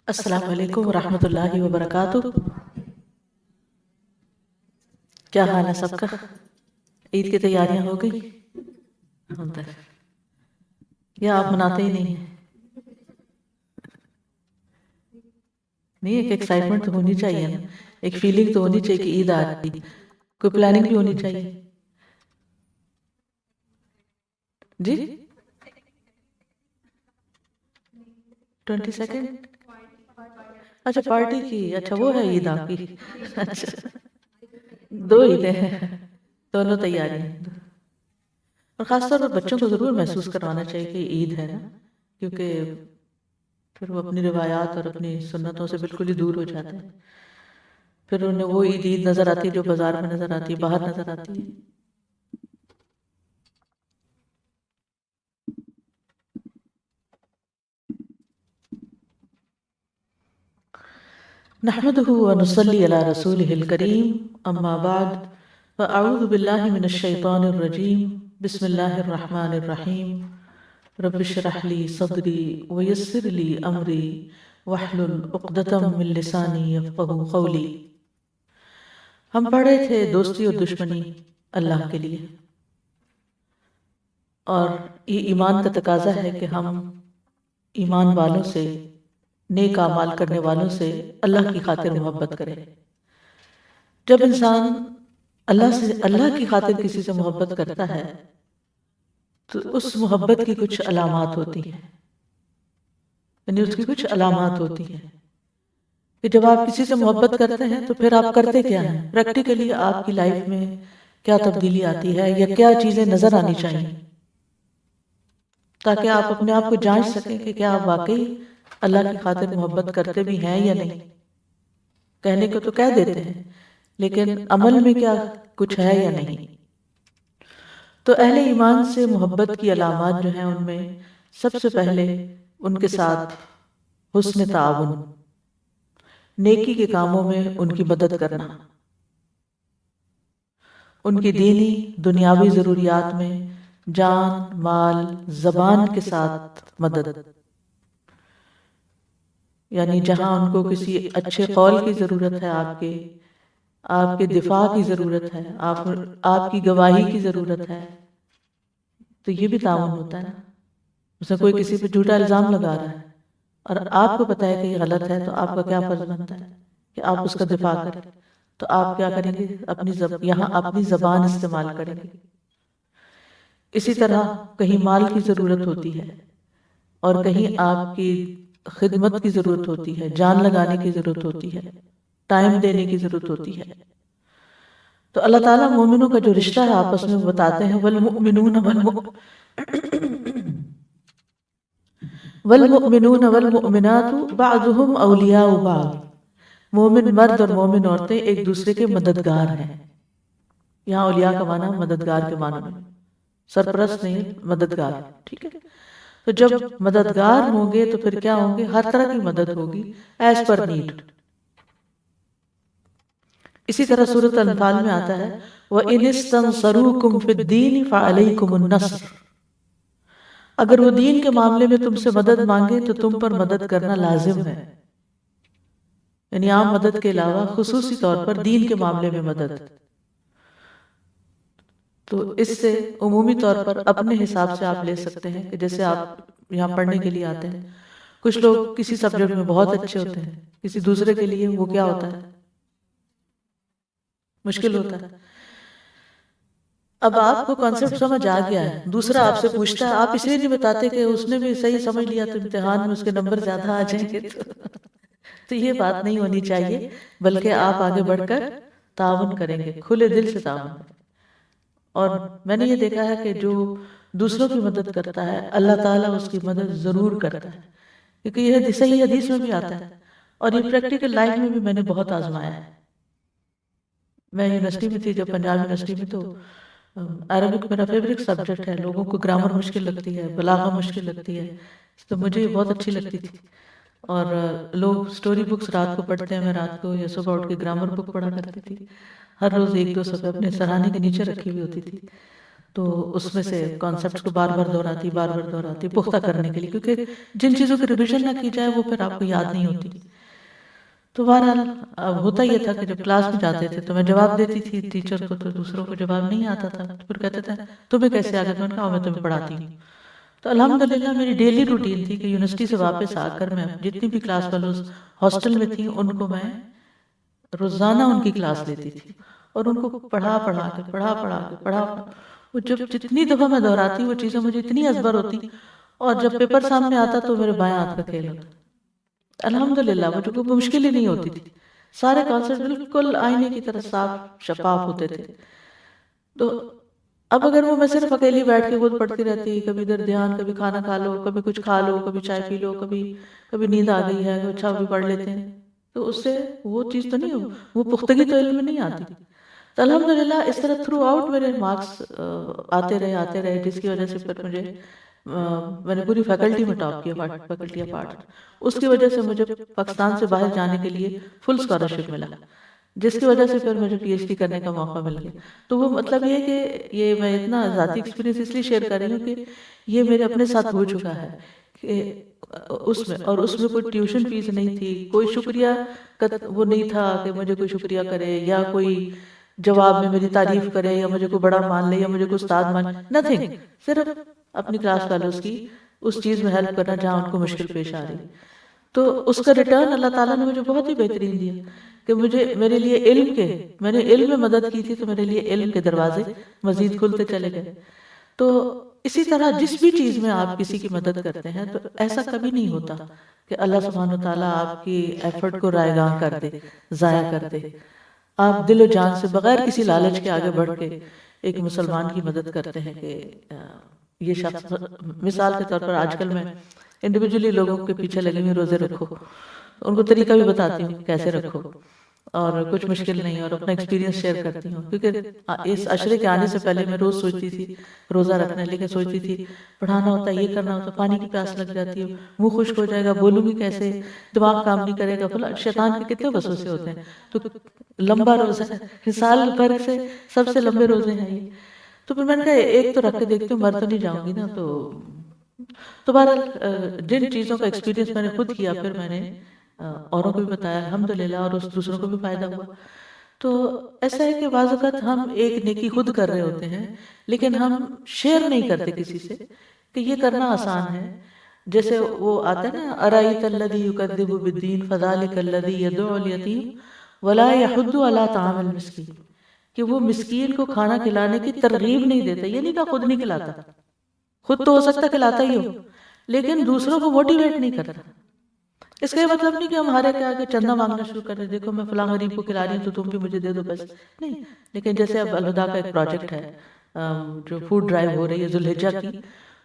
السلام علیکم ورحمۃ اللہ وبرکاتہ۔ کیا حال ہے سب کا؟ عید کی تیاریاں ہو گئی؟ الحمد للہ۔ یا آپ مناتے ہی نہیں ہیں؟ نہیں، ایک ایکسائٹمنٹ تو ہونی چاہیے نا، ایک فیلنگ تو ہونی چاہیے کہ عید آ رہی ہے، کوئی پلاننگ بھی ہونی چاہیے۔ جی 22 اچھا پارٹی کی، اچھا وہ ہے عید آپ کی؟ اچھا دو عیدیں ہیں، دونوں تیاری ہیں۔ اور خاص طور پر بچوں کو ضرور محسوس کروانا چاہیے کہ عید ہے نا، کیونکہ پھر وہ اپنی روایات اور اپنی سنتوں سے بالکل ہی دور ہو جاتے ہیں، پھر انہیں وہ عید عید نظر آتی ہے جو بازار میں نظر آتی ہے، باہر نظر آتی ہے۔ نحمده ونصلي على رسوله الكريم، أما بعد، فأعوذ بالله من الشيطان الرجيم، بسم الله الرحمن الرحيم، رب اشرح لي صدري ويسر لي أمري واحلل عقدة من لساني يفقهوا قولي۔ ہم پڑھ رہے تھے دوستی اور دشمنی اللہ کے لیے، اور یہ ایمان کا تقاضا ہے کہ ہم ایمان والوں سے، نیک اعمال کرنے والوں سے اللہ کی خاطر محبت کریں۔ جب انسان اللہ کی خاطر کسی سے محبت کرتا ہے تو اس محبت کی کچھ علامات ہوتی ہیں، یعنی اس کی کچھ علامات ہوتی ہیں کہ جب آپ کسی سے محبت کرتے ہیں تو پھر آپ کرتے کیا ہیں، پریکٹیکلی آپ کی لائف میں کیا تبدیلی آتی ہے یا کیا چیزیں نظر آنی چاہیے، تاکہ آپ اپنے آپ کو جانچ سکیں کہ کیا آپ واقعی اللہ کی خاطر محبت کرتے بھی ہیں یا نہیں۔ کہنے کو تو کہہ دیتے ہیں لیکن عمل میں کیا کچھ ہے یا نہیں۔ تو اہل ایمان سے محبت کی علامات جو ہیں ان میں سب سے پہلے ان کے ساتھ حسن تعاون، نیکی کے کاموں میں ان کی مدد کرنا، ان کی دینی دنیاوی ضروریات میں جان مال زبان کے ساتھ مدد، یعنی جہاں ان کو کسی اچھے قول کی ضرورت ہے، آپ کے دفاع کی ضرورت ہے، آپ کی گواہی کی ضرورت ہے، تو یہ بھی تعاون ہوتا ہے نا۔ اسے کوئی کسی پہ جھوٹا الزام لگا رہا ہے اور آپ کو پتا ہے کہ یہ غلط ہے، تو آپ کا کیا فرض بنتا ہے کہ آپ اس کا دفاع کریں۔ تو آپ کیا کریں گے، یہاں اپنی زبان استعمال کریں گے۔ اسی طرح کہیں مال کی ضرورت ہوتی ہے اور کہیں آپ کی خدمت کی ضرورت ہوتی ہے، جان لگانے کی ضرورت ہوتی ہے، ٹائم دینے کی ضرورت ہوتی ہے، تو اللہ تعالیٰ مومنوں کا جو رشتہ ہے آپس میں بتاتے ہیں، والمؤمنون والمؤمنات بعضهم اولیاء بعض، مومن مرد اور مومن عورتیں ایک دوسرے کے مددگار ہیں۔ یہاں اولیاء کا معنی مددگار کے معنی میں، سرپرست نہیں، مددگار، ٹھیک ہے۔ تو جب مددگار ہوں گے تو پھر کیا ہوں گے، ہر طرح کی مدد ہوگی ایز پر نیڈ۔ اسی طرح سورۃ انفال میں آتا ہے وَإِنِ اسْتَنصَرُوكُمْ فِي الدِّينِ فَعَلَيْكُمُ النَّصْرُ، اگر وہ دین کے معاملے میں تم سے مدد مانگے تو تم پر مدد کرنا لازم ہے، یعنی عام مدد کے علاوہ خصوصی طور پر دین کے معاملے میں مدد۔ تو اس سے عمومی طور پر اپنے حساب سے آپ لے سکتے ہیں کہ جیسے آپ یہاں پڑھنے کے لیے آتے ہیں، کچھ لوگ کسی سبجیکٹ میں بہت اچھے ہوتے ہیں، کسی دوسرے کے لیے وہ کیا ہوتا ہے، مشکل ہوتا ہے۔ اب آپ کو کانسیپٹ سمجھ آ گیا ہے، دوسرا آپ سے پوچھتا ہے، آپ اس لیے نہیں بتاتے کہ اس نے بھی صحیح سمجھ لیا تو امتحان میں اس کے نمبر زیادہ آ جائیں گے، تو یہ بات نہیں ہونی چاہیے، بلکہ آپ آگے بڑھ کر تعاون کریں گے، کھلے دل سے تعاون کریں۔ اور میں نے یہ دیکھا ہے کہ جو دوسروں کی مدد کرتا ہے اللہ تعالیٰ اس کی مدد ضرور کرتا ہے، کیونکہ یہ صحیح حدیث میں بھی آتا ہے اور یہ پریکٹیکل لائف میں بھی میں نے بہت آزمایا ہے۔ میں یونیورسٹی میں تھی، جب پنجاب یونیورسٹی میں، تو عربک میرا فیوریٹ سبجیکٹ ہے، لوگوں کو گرامر مشکل لگتی ہے، بلاغہ مشکل لگتی ہے، تو مجھے یہ بہت اچھی لگتی تھی۔ اور لوگ سٹوری بکس رات کو پڑھتے ہیں، میں رات کو یا صبح اٹھ کے گرامر بک پڑھا کرتی تھی، ہر روز ایک دو صفحے اپنے سرہانے کے نیچے رکھی ہوئی ہوتی تھی۔ تو اس میں سے کانسیپٹس کو بار بار دہراتی پختہ کرنے کے لیے، کیونکہ جن چیزوں کی ریویژن نہ کی جائے وہ پھر آپ کو یاد نہیں ہوتی. تو بہرحال اب ہوتا یہ تھا کہ جب کلاس میں جاتے تھے تو میں جواب دیتی تھی ٹیچر کو، تو دوسروں کو جواب نہیں آتا تھا. پھر کہتے تھے تمہیں کیسے آ گیا؟ میں نے کہا میں تمہیں پڑھاتی ہوں. تو الحمدللہ میری ڈیلی روٹین تھی کہ یونیورسٹی سے واپس آ کر میں جتنی بھی کلاس فیلوز ہاسٹل میں تھیں ان کو میں روزانہ ان کی کلاس لیتی تھی اور ان کو پڑھا وہ جب جتنی دفعہ میں دہراتی وہ چیزیں مجھے اتنی ازبر ہوتی، اور جب پیپر سامنے آتا تو میرے بائیں ہاتھ کا کھیل ہوتا. الحمدللہ مجھے کوئی مشکل ہی نہیں ہوتی تھی، سارے کانسیپٹ بالکل آئینے کی طرح صاف شفاف ہوتے تھے. تو اب اگر وہ میں صرف اکیلی بیٹھ کے خود پڑھتی رہتی، کبھی ادھر دھیان، کبھی کھانا کھا لو، کبھی کچھ کھا لو، کبھی چائے پی لو، کبھی نیند آ گئی ہے، اچھا بھی پڑھ لیتے ہیں، تو اس سے وہ چیز تو نہیں ہو، وہ پختگی تو علم میں نہیں آتی. تو الحمدللہ اس طرح تھرو آؤٹ میرے مارکس آتے رہے، جس کی وجہ سے پھر مجھے میں نے پوری فیکلٹی میں ٹاپ کیا، فیکلٹی آف آرٹ. اس کی وجہ سے مجھے پاکستان سے باہر جانے کے لیے فل اسکالرشپ ملا، جس کی وجہ سے پھر مجھے پی ایچ ڈی کرنے کا موقع مل گیا. تو وہ مطلب یہ کہ یہ میں اتنا ذاتی ایکسپیرینس اس لیے شیئر کر رہی ہوں کہ یہ میرے اپنے ساتھ ہو چکا ہے کہ اس میں کوئی ٹیوشن فیس نہیں تھی، کوئی شکریہ وہ نہیں تھا کہ مجھے کوئی شکریہ کرے یا کوئی جواب میں میری تعریف کرے یا مجھے کوئی بڑا مان لے یا مجھے کوئی استاد مان، نتھنگ. صرف اپنی کلاس فیلوز کی اس چیز میں ہیلپ کرنا جہاں ان کو مشکل پیش آ رہی. تو اس کا ریٹرن اللہ تعالیٰ نے مجھے بہت ہی بہترین دیا کہ میرے لیے میں نے علم میں مدد کی تھی تو میرے لیے علم کے دروازے مزید کھلتے چلے گئے. تو اسی طرح جس بھی چیز میں آپ کسی کی مدد کرتے ہیں تو ایسا کبھی نہیں ہوتا کہ اللہ سبحانہ و تعالیٰ آپ کی ایفرٹ کو رائے گاں کر دے، ضائع کر دے. آپ دل و جان سے بغیر کسی لالچ کے آگے بڑھ کے ایک مسلمان کی مدد کرتے ہیں کہ یہ شخص، مثال کے طور پر آج کل میں انڈیویجولی لوگوں کے پیچھے لگی ہوئی روزے رکھو، ان کو طریقہ بھی بتاتی ہوں کیسے رکھو، اور کچھ مشکل نہیں، اور اپنا ایکسپیرینس شیئر کرتی ہوں. کیونکہ اس عشرے کے آنے سے پہلے میں روز سوچتی تھی روزہ رکھنا، لیکن سوچتی تھی پڑھانا ہوتا ہے، یہ کرنا ہوتا، پانی کی پیاس لگ جاتی ہے، منہ خشک ہو جائے گا، بولوں گی کیسے، دماغ کام نہیں کرے گا، شیطان کے کتنے وسوسے ہوتے ہیں. تو لمبا روزہ ہے، سال بھر سے سب سے لمبے روزے ہیں یہ. تو پھر میں نے کہا ایک تو رکھ کے دیکھتی ہوں، مر تو نہیں جاؤں گی نا. تو بہرحال جن چیزوں کا ایکسپیرینس میں نے خود کیا پھر میں نے اوروں کو بھی بتایا الحمدللہ، اور اس دوسروں کو بھی فائدہ ہوا. تو ایسا ہے کہ بعض اوقات ہم ایک نیکی خود کر رہے ہوتے ہیں لیکن ہم شیئر نہیں کرتے کسی سے کہ یہ کرنا آسان ہے. جیسے وہ آتا ہے نا، ارائیت الذی یکذب بالدین فذلک الذی یدعو الیتیم ولا یحض علی طعام المسکین، کہ وہ مسکین کو کھانا کھلانے کی ترغیب نہیں دیتا. یہ نہیں کہ خود نہیں کھلاتا، خود تو ہو سکتا کھلاتا ہی ہو لیکن دوسروں کو موٹیویٹ نہیں کرتا. اس کا یہ مطلب نہیں کہ ہم ہمارے کے آگے چندہ مانگنا شروع کر دیں، دیکھو میں فلاں غریب کو کھلا رہی ہوں تو تم بھی مجھے دے دو، بس نہیں. لیکن جیسے اب الہدا کا ایک پروجیکٹ ہے جو فوڈ ڈرائیو ہو رہی ہے ذوالحجہ کی،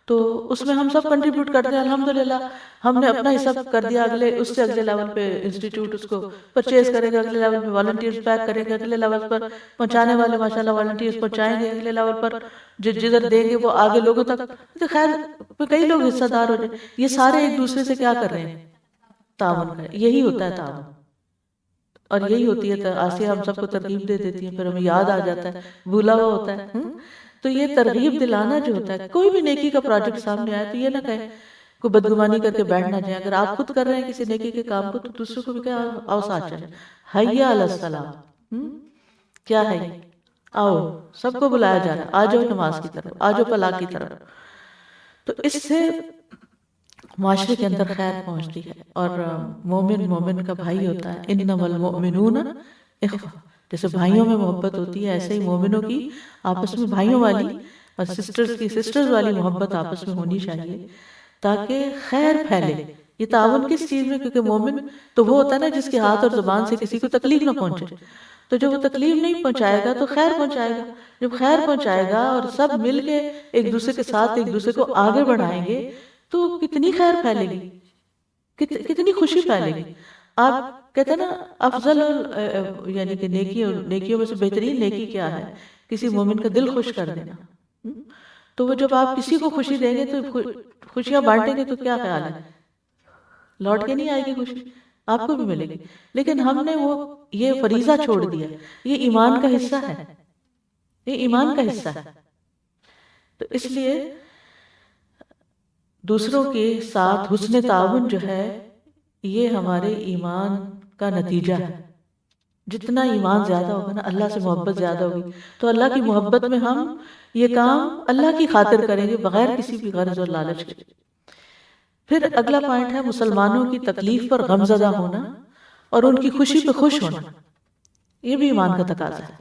تو اس میں ہم سب کنٹریبیوٹ کرتے ہیں. الحمدللہ ہم نے اپنا حصہ کر دیا، اس سے اگلے لیول پہ انسٹیٹیوٹ اس کو پرچیز کرے گا، اگلے لیول پہ والنٹیئرز پیک کریں گے، اگلے لیول پر پہنچانے والے ماشاءاللہ والنٹیئرز پہنچائیں گے، اگلے لیول پر جدھر دیں گے وہ آگے لوگوں تک. تو خیر کئی لوگ حصہ دار ہو جائیں. یہ سارے ایک دوسرے سے کیا کر رہے ہیں؟ تعاون کا. یہی ہوتا ہے تعاون، اور یہی ہوتی ہے آسیہ ہم سب کو ترغیب دے دیتی ہیں، پھر ہمیں یاد آ جاتا ہے، بھولا ہوا ہوتا ہے. تو یہ ترغیب دلانا جو ہوتا ہے، کوئی بھی نیکی کا پروجیکٹ سامنے آئے تو یہ نہ کہے کوئی بدگمانی کر کے بیٹھ نہ جائے. اگر آپ خود کر رہے ہیں کسی نیکی کے کام کو تو دوسروں کو بھی کہا آؤ ساتھ چلیں، حی علی الصلاۃ. کیا ہے یہ؟ آؤ، سب کو بلایا جا رہا ہے، آ جاؤ نماز کی طرف، آ جاؤ فلاح کی طرف. تو اس سے معاشرے کے اندر خیر پہنچتی ہے، اور مومن کا بھائی ہوتا ہے. انما المؤمنون اخوہ، جیسے بھائیوں میں محبت ہوتی ہے ایسے ہی مومنوں کی آپس میں بھائیوں والی اور سسٹرز والی محبت آپس میں ہونی چاہیے تاکہ خیر پھیلے. یہ تعاون کس چیز میں؟ کیونکہ مومن تو وہ ہوتا ہے نا جس کے ہاتھ اور زبان سے کسی کو تکلیف نہ پہنچے. تو جب وہ تکلیف نہیں پہنچائے گا تو خیر پہنچائے گا. جب خیر پہنچائے گا اور سب مل کے ایک دوسرے کے ساتھ ایک دوسرے کو آگے بڑھائیں گے تو کتنی خیر پھیلے گی، کتنی خوشی پھیلے گی. آپ کہتے ہیں نا افضل یعنی کہ نیکیوں میں سے بہترین نیکی کیا ہے؟ کسی مومن کا دل خوش کر دینا. تو وہ جب آپ کسی کو خوشی دیں گے تو خوشیاں بانٹیں گے تو کیا خیال ہے؟ لوٹ کے نہیں آئے گی خوشی، آپ کو بھی ملے گی. لیکن ہم نے یہ فریضہ چھوڑ دیا. یہ ایمان کا حصہ ہے، یہ ایمان کا حصہ ہے. تو اس لیے دوسروں کے ساتھ حسن تعاون جو ہے یہ ہمارے ایمان کا نتیجہ ہے. جتنا ایمان زیادہ ہوگا نا، اللہ سے محبت زیادہ ہوگی، تو اللہ کی محبت میں ہم یہ کام اللہ کی خاطر کریں گے بغیر کسی بھی غرض اور لالچ کے. پھر اگلا پوائنٹ ہے مسلمانوں کی تکلیف پر غمزدہ ہونا اور ان کی خوشی پہ خوش ہونا. یہ بھی ایمان کا تقاضا ہے.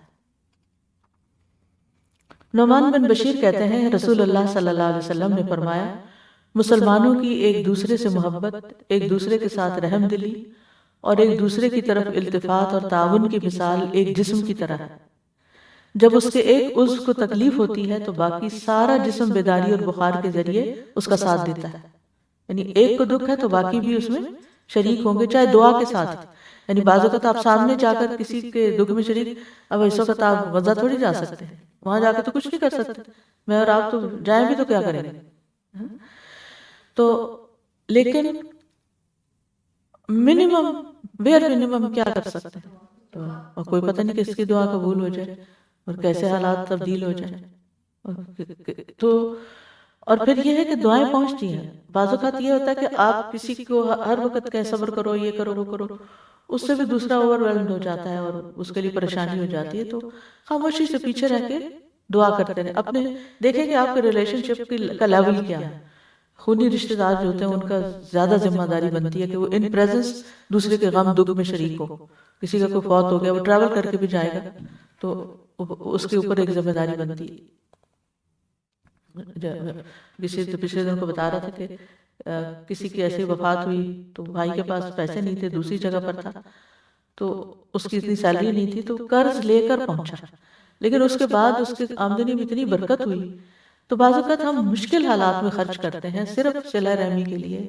نعمان بن بشیر کہتے ہیں رسول اللہ صلی اللہ علیہ وسلم نے فرمایا مسلمانوں کی ایک دوسرے سے محبت، ایک دوسرے کے ساتھ رحم دلی اور ایک دوسرے کی طرف التفات اور تعاون کی مثال ایک جسم کی طرح ہے. جب اس کے ایک عضو کو تکلیف ہوتی ہے تو باقی سارا جسم بیداری اور بخار کے ذریعے اس کا ساتھ دیتا ہے. یعنی ایک کو دکھ ہے تو باقی بھی اس میں شریک ہوں گے، چاہے دعا کے ساتھ. یعنی بعض اوقات آپ سامنے جا کر کسی کے دکھ میں شریک، اب اس وقت آپ غزہ تھوڑی جا سکتے ہیں، وہاں جا کے تو کچھ نہیں کر سکتے، میں اور آپ تو جائیں بھی تو کیا کریں گے. تو لیکن منیمم کیا کر سکتے ہیں، تو اور کوئی پتہ نہیں کس کی دعا قبول ہو جائے اور کیسے حالات تبدیل ہو جائیں. تو اور پھر یہ ہے کہ دعائیں پہنچتی ہیں. بعض اوقات یہ ہوتا ہے کہ آپ کسی کو ہر وقت کہیں صبر کرو، یہ کرو، وہ کرو، اس سے بھی دوسرا اوور ویلڈ ہو جاتا ہے اور اس کے لیے پریشانی ہو جاتی ہے. تو خاموشی سے پیچھے رہ کے دعا کرتے رہیں. اپنے دیکھیں کہ آپ کے ریلیشن شپ کا لیول کیا ہے. خونی رشتہ دار جو ہوتے ہیں ان کا زیادہ ذمہ داری بنتی ہے کہ وہ ان پریزنس دوسرے کے غم دکھ میں شریک ہو. کسی کا کوئی فوت ہو گیا، وہ ٹریول کر کے بھی جائے گا تو اس کے اوپر ایک ذمہ داری بنتی ہے. پچھلے دن کو بتا رہا تھا کہ کسی کی ایسی وفات ہوئی تو بھائی کے پاس پیسے نہیں تھے، دوسری جگہ پر تھا، تو اس کی اتنی سیلری نہیں تھی تو قرض لے کر پہنچا. لیکن اس کے بعد اس کی آمدنی میں اتنی برکت ہوئی. تو بعض اوقات ہم مشکل حالات میں خرچ کرتے ہیں صرف صلہ رحمی کے لیے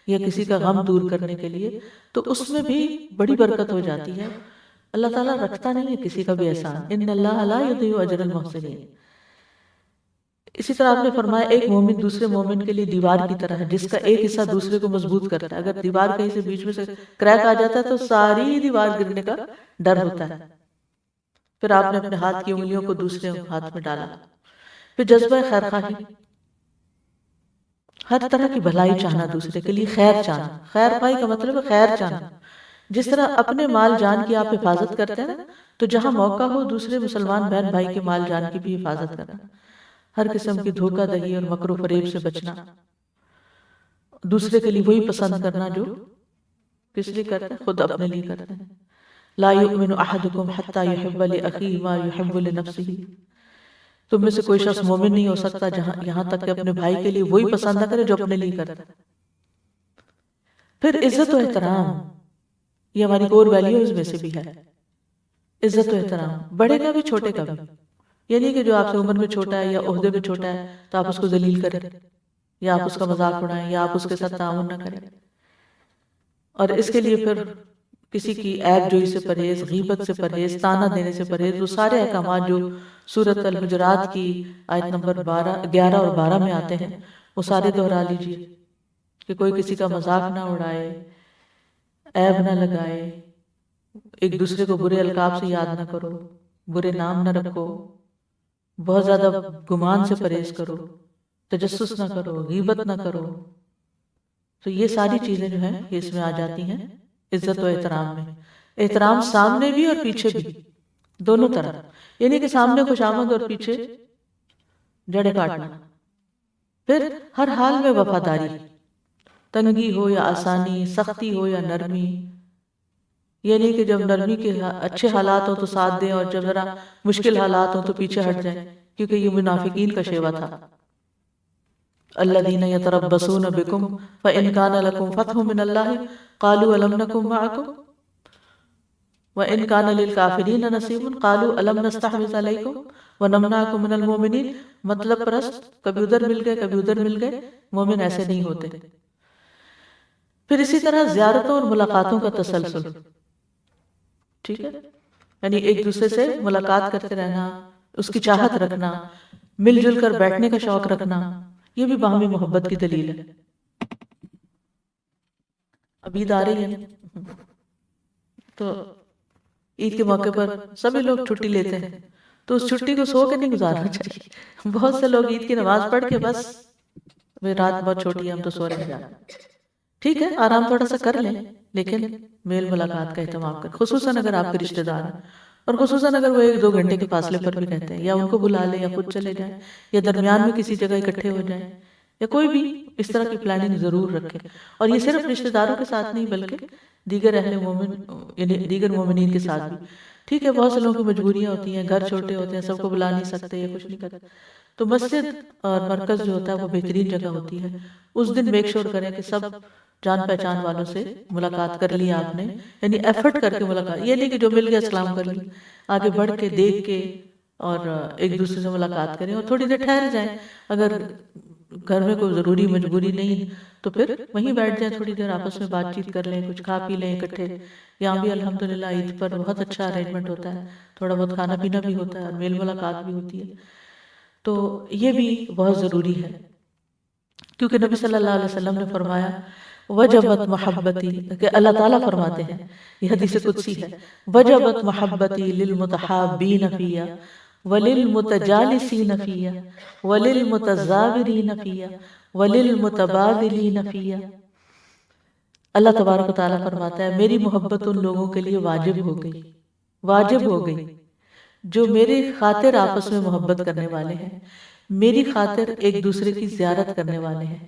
یا کسی کا غم دور کرنے کے لیے، تو اس میں بھی بڑی برکت ہو جاتی ہے. اللہ تعالیٰ رکھتا نہیں ہے کسی کا بھی احسان، ان اللہ لا یضیع اجر المحسنین. اسی طرح آپ نے فرمایا ایک مومن دوسرے مومن کے لیے دیوار کی طرح ہے جس کا ایک حصہ دوسرے کو مضبوط کرتا ہے. اگر دیوار کہیں سے بیچ میں سے کریک آ جاتا ہے تو ساری دیوار گرنے کا ڈر ہوتا ہے. پھر آپ نے اپنے ہاتھ کی انگلیوں کو دوسرے ہاتھ میں ڈالا. پھر جذبہ خیر خواہی، ہر طرح کی بھلائی چاہنا، دوسرے کے لیے خیر چاہنا. خیر خواہی کا مطلب ہے خیر چاہنا. جس طرح اپنے مال جان کی آپ حفاظت کرتے ہیں تو جہاں موقع ہو دوسرے مسلمان بہن بھائی کے مال جان کی بھی حفاظت کرنا. ہر قسم کی دھوکہ دہی اور مکر و فریب سے بچنا. دوسرے کے لیے وہی پسند کرنا جو کس لیے کرتے ہیں، خود اپنے لیے کرتے ہیں. لا یؤمن احدکم حتی یحب لأخیہ ما یحب لنفسہ. تم میں سے کوئی شخص مومن نہیں ہو سکتا یہاں تک کہ اپنے بھائی کے لیے وہی پسند نہ کرے جو اپنے لیے کرتا ہے. پھر عزت و احترام، یہ ہماری کور ویلیوز میں سے بھی ہے. عزت و احترام بڑے کا بھی چھوٹے کا بھی. یعنی کہ جو آپ سے عمر میں چھوٹا ہے یا عہدے میں چھوٹا ہے تو آپ اس کو ذلیل کریں یا آپ اس کا مذاق اڑائیں یا آپ اس کے ساتھ تعاون نہ کریں. اور اس کے لیے پھر کسی کی عیب جوئی سے پرہیز، غیبت سے پرہیز، طعنہ دینے سے پرہیز. وہ سارے احکامات جو سورۃ الحجرات کی آیت نمبر 11 اور 12 میں آتے ہیں وہ سارے دہرا لیجئے کہ کوئی کسی کا مذاق نہ اڑائے، عیب نہ لگائے، ایک دوسرے کو برے القاب سے یاد نہ کرو، برے نام نہ رکھو، بہت زیادہ گمان سے پرہیز کرو، تجسس نہ کرو، غیبت نہ کرو. تو یہ ساری چیزیں جو ہیں یہ اس میں آ جاتی ہیں عزت و احترام میں. احترام سامنے بھی اور پیچھے بھی، دونوں طرف. یعنی کہ سامنے خوش آمد اور پیچھے جڑے کاٹنا. پھر ہر حال میں وفاداری، تنگی ہو یا آسانی، سختی ہو یا نرمی. یعنی کہ جب نرمی کے اچھے حالات ہو تو ساتھ دیں اور جب ذرا مشکل حالات ہو تو پیچھے ہٹ جائیں، کیونکہ یہ منافقین کا شیوا تھا. الذین یتربصون بکم فإن کان لکم فتح من اللہ قالوا ألم نکن معکم وإن کان للکافرین نصیب قالوا ألم نستحوذ علیکم ونمنعکم من المؤمنین. مطلب پرست، کبھی ادھر مل گئے کبھی ادھر مل گئے. مومن ایسے نہیں ہوتے. پھر اسی طرح زیارتوں اور ملاقاتوں کا تسلسل، ٹھیک ہے، یعنی ایک دوسرے سے ملاقات کرتے رہنا، اس کی چاہت رکھنا، مل جل کر بیٹھنے کا شوق رکھنا. یہ بھی باہمی محبت کی دلیل ہے. اب عید آ رہی ہے تو عید کے موقع پر سبھی لوگ چھٹی لیتے ہیں تو اس چھٹی کو سو کے نہیں گزارنا چاہیے. بہت سے لوگ عید کی نماز پڑھ کے بس رات بہت چھوٹی ہے ہم تو سو رہے ہیں. ٹھیک ہے آرام تھوڑا سا کر لیں لیکن میل ملاقات کا اہتمام کریں، خصوصاً اگر آپ کے رشتہ دار ہیں، اور خصوصاً اگر وہ 1-2 گھنٹے کے فاصلے پر بھی رہتے ہیں، یا ان کو بلا لیں یا خود چلے جائیں یا درمیان میں کسی جگہ اکٹھے ہو جائیں یا کوئی بھی اس طرح کی پلاننگ ضرور رکھیں. اور یہ صرف رشتہ داروں کے ساتھ نہیں بلکہ دیگر اہل مومن یعنی دیگر مومنین کے ساتھ بھی. ٹھیک ہے بہت سے لوگوں کی مجبوریاں ہوتی ہیں، گھر چھوٹے ہوتے ہیں، سب کو بلا نہیں سکتے یا کچھ نہیں کرتے، تو مسجد اور مرکز جو ہوتا ہے وہ بہترین جگہ ہوتی ہے. اس دن میک شور کریں کہ سب جان پہچان والوں سے ملاقات کر لی آپ نے، یعنی ایفرٹ کر کے ملاقات، یہ نہیں کہ جو مل گیا سلام کر لی، آگے بڑھ کے دیکھ کے اور ایک دوسرے سے ملاقات کریں اور تھوڑی دیر ٹھہر جائیں. اگر گھر میں کوئی ضروری مجبوری نہیں تو پھر وہیں بیٹھ جائیں، تھوڑی دیر آپس میں بات چیت کر لیں، کچھ کھا پی لیں اکٹھے. یہاں بھی الحمدللہ عید پر بہت اچھا ارینجمنٹ ہوتا ہے، تھوڑا بہت کھانا پینا بھی ہوتا ہے اور میل ملاقات بھی ہوتی ہے. تو یہ بھی بہت ضروری ہے کیونکہ نبی صلی اللہ علیہ وسلم نے فرمایا وجبت محبتی، کہ اللہ تعالیٰ فرماتے ہیں، یہ حدیث قدسی ہے، وجبت محبتی للمتحابین فیہ وللمتجالسین فیہ وللمتزاورین فیہ وللمتبادلین فیہ. اللہ تبارک و تعالیٰ فرماتا ہے میری محبت ان لوگوں کے لیے واجب ہو گئی، واجب ہو گئی جو میری خاطر آپس میں محبت کرنے والے ہیں، میری خاطر ایک دوسرے کی زیارت کرنے والے ہیں،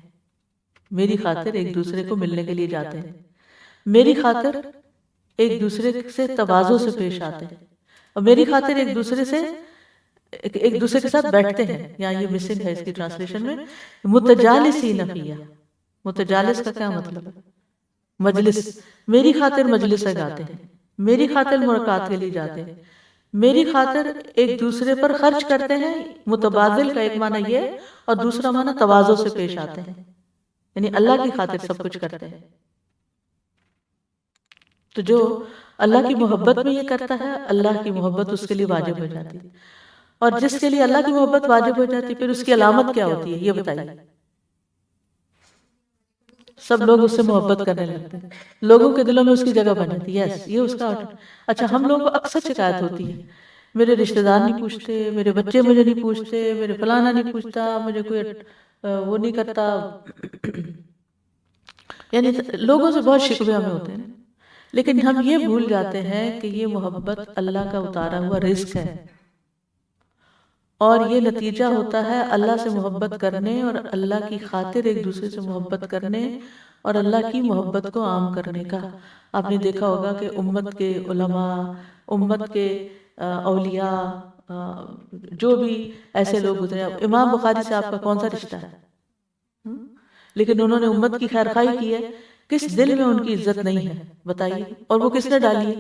میری خاطر ایک دوسرے کو ملنے کے لیے جاتے ہیں، میری خاطر ایک دوسرے سے تواضع سے پیش آتے ہیں، اور میری خاطر ایک دوسرے کے ساتھ بیٹھتے ہیں. یہاں یہ مسنگ ہے اس کی ٹرانسلیشن میں، متجالسین فیہ. متجالس کا کیا مطلب ہے؟ مجلس. میری خاطر مجلس لگاتے ہیں، میری خاطر ملاقات کے لیے جاتے ہیں، میری خاطر ایک دوسرے پر خرچ کرتے ہیں. متبادل کا ایک معنی یہ اور دوسرا معنی تواضع سے پیش آتے ہیں، یعنی اللہ کی خاطر سب کچھ کرتے ہیں. تو جو اللہ کی محبت میں یہ کرتا ہے اللہ کی محبت اس کے لیے واجب ہو جاتی ہے. اور جس کے لیے اللہ کی محبت واجب ہو جاتی ہے پھر اس کی علامت کیا ہوتی ہے یہ بتائیے. سب لوگ اس سے محبت کرنے لگتے ہیں، لوگوں کے دلوں میں اس کی جگہ بن جاتی ہے. یس یہ اس کا. اچھا ہم لوگوں کو اکثر شکایت ہوتی ہے میرے رشتہ دار نہیں پوچھتے، میرے بچے مجھے نہیں پوچھتے، میرے فلانا نہیں پوچھتا، مجھے کوئی وہ نہیں کرتا، یعنی لوگوں سے بہت شکوے ہمیں ہوتے ہیں. لیکن ہم یہ بھول جاتے ہیں کہ یہ محبت اللہ کا اتارا ہوا رزق ہے، اور یہ نتیجہ ہوتا ہے اللہ سے محبت کرنے اور اللہ کی خاطر ایک دوسرے سے محبت کرنے اور اللہ کی محبت کو عام کرنے کا. آپ نے دیکھا ہوگا کہ امت کے علماء، امت کے اولیاء، جو بھی ایسے لوگ گزرے، امام بخاری سے آپ کا کون سا رشتہ ہے؟ لیکن انہوں نے امت کی خیر خواہی کی ہے، کس دل میں ان کی عزت نہیں ہے بتائیے؟ اور وہ کس نے ڈالی ہے؟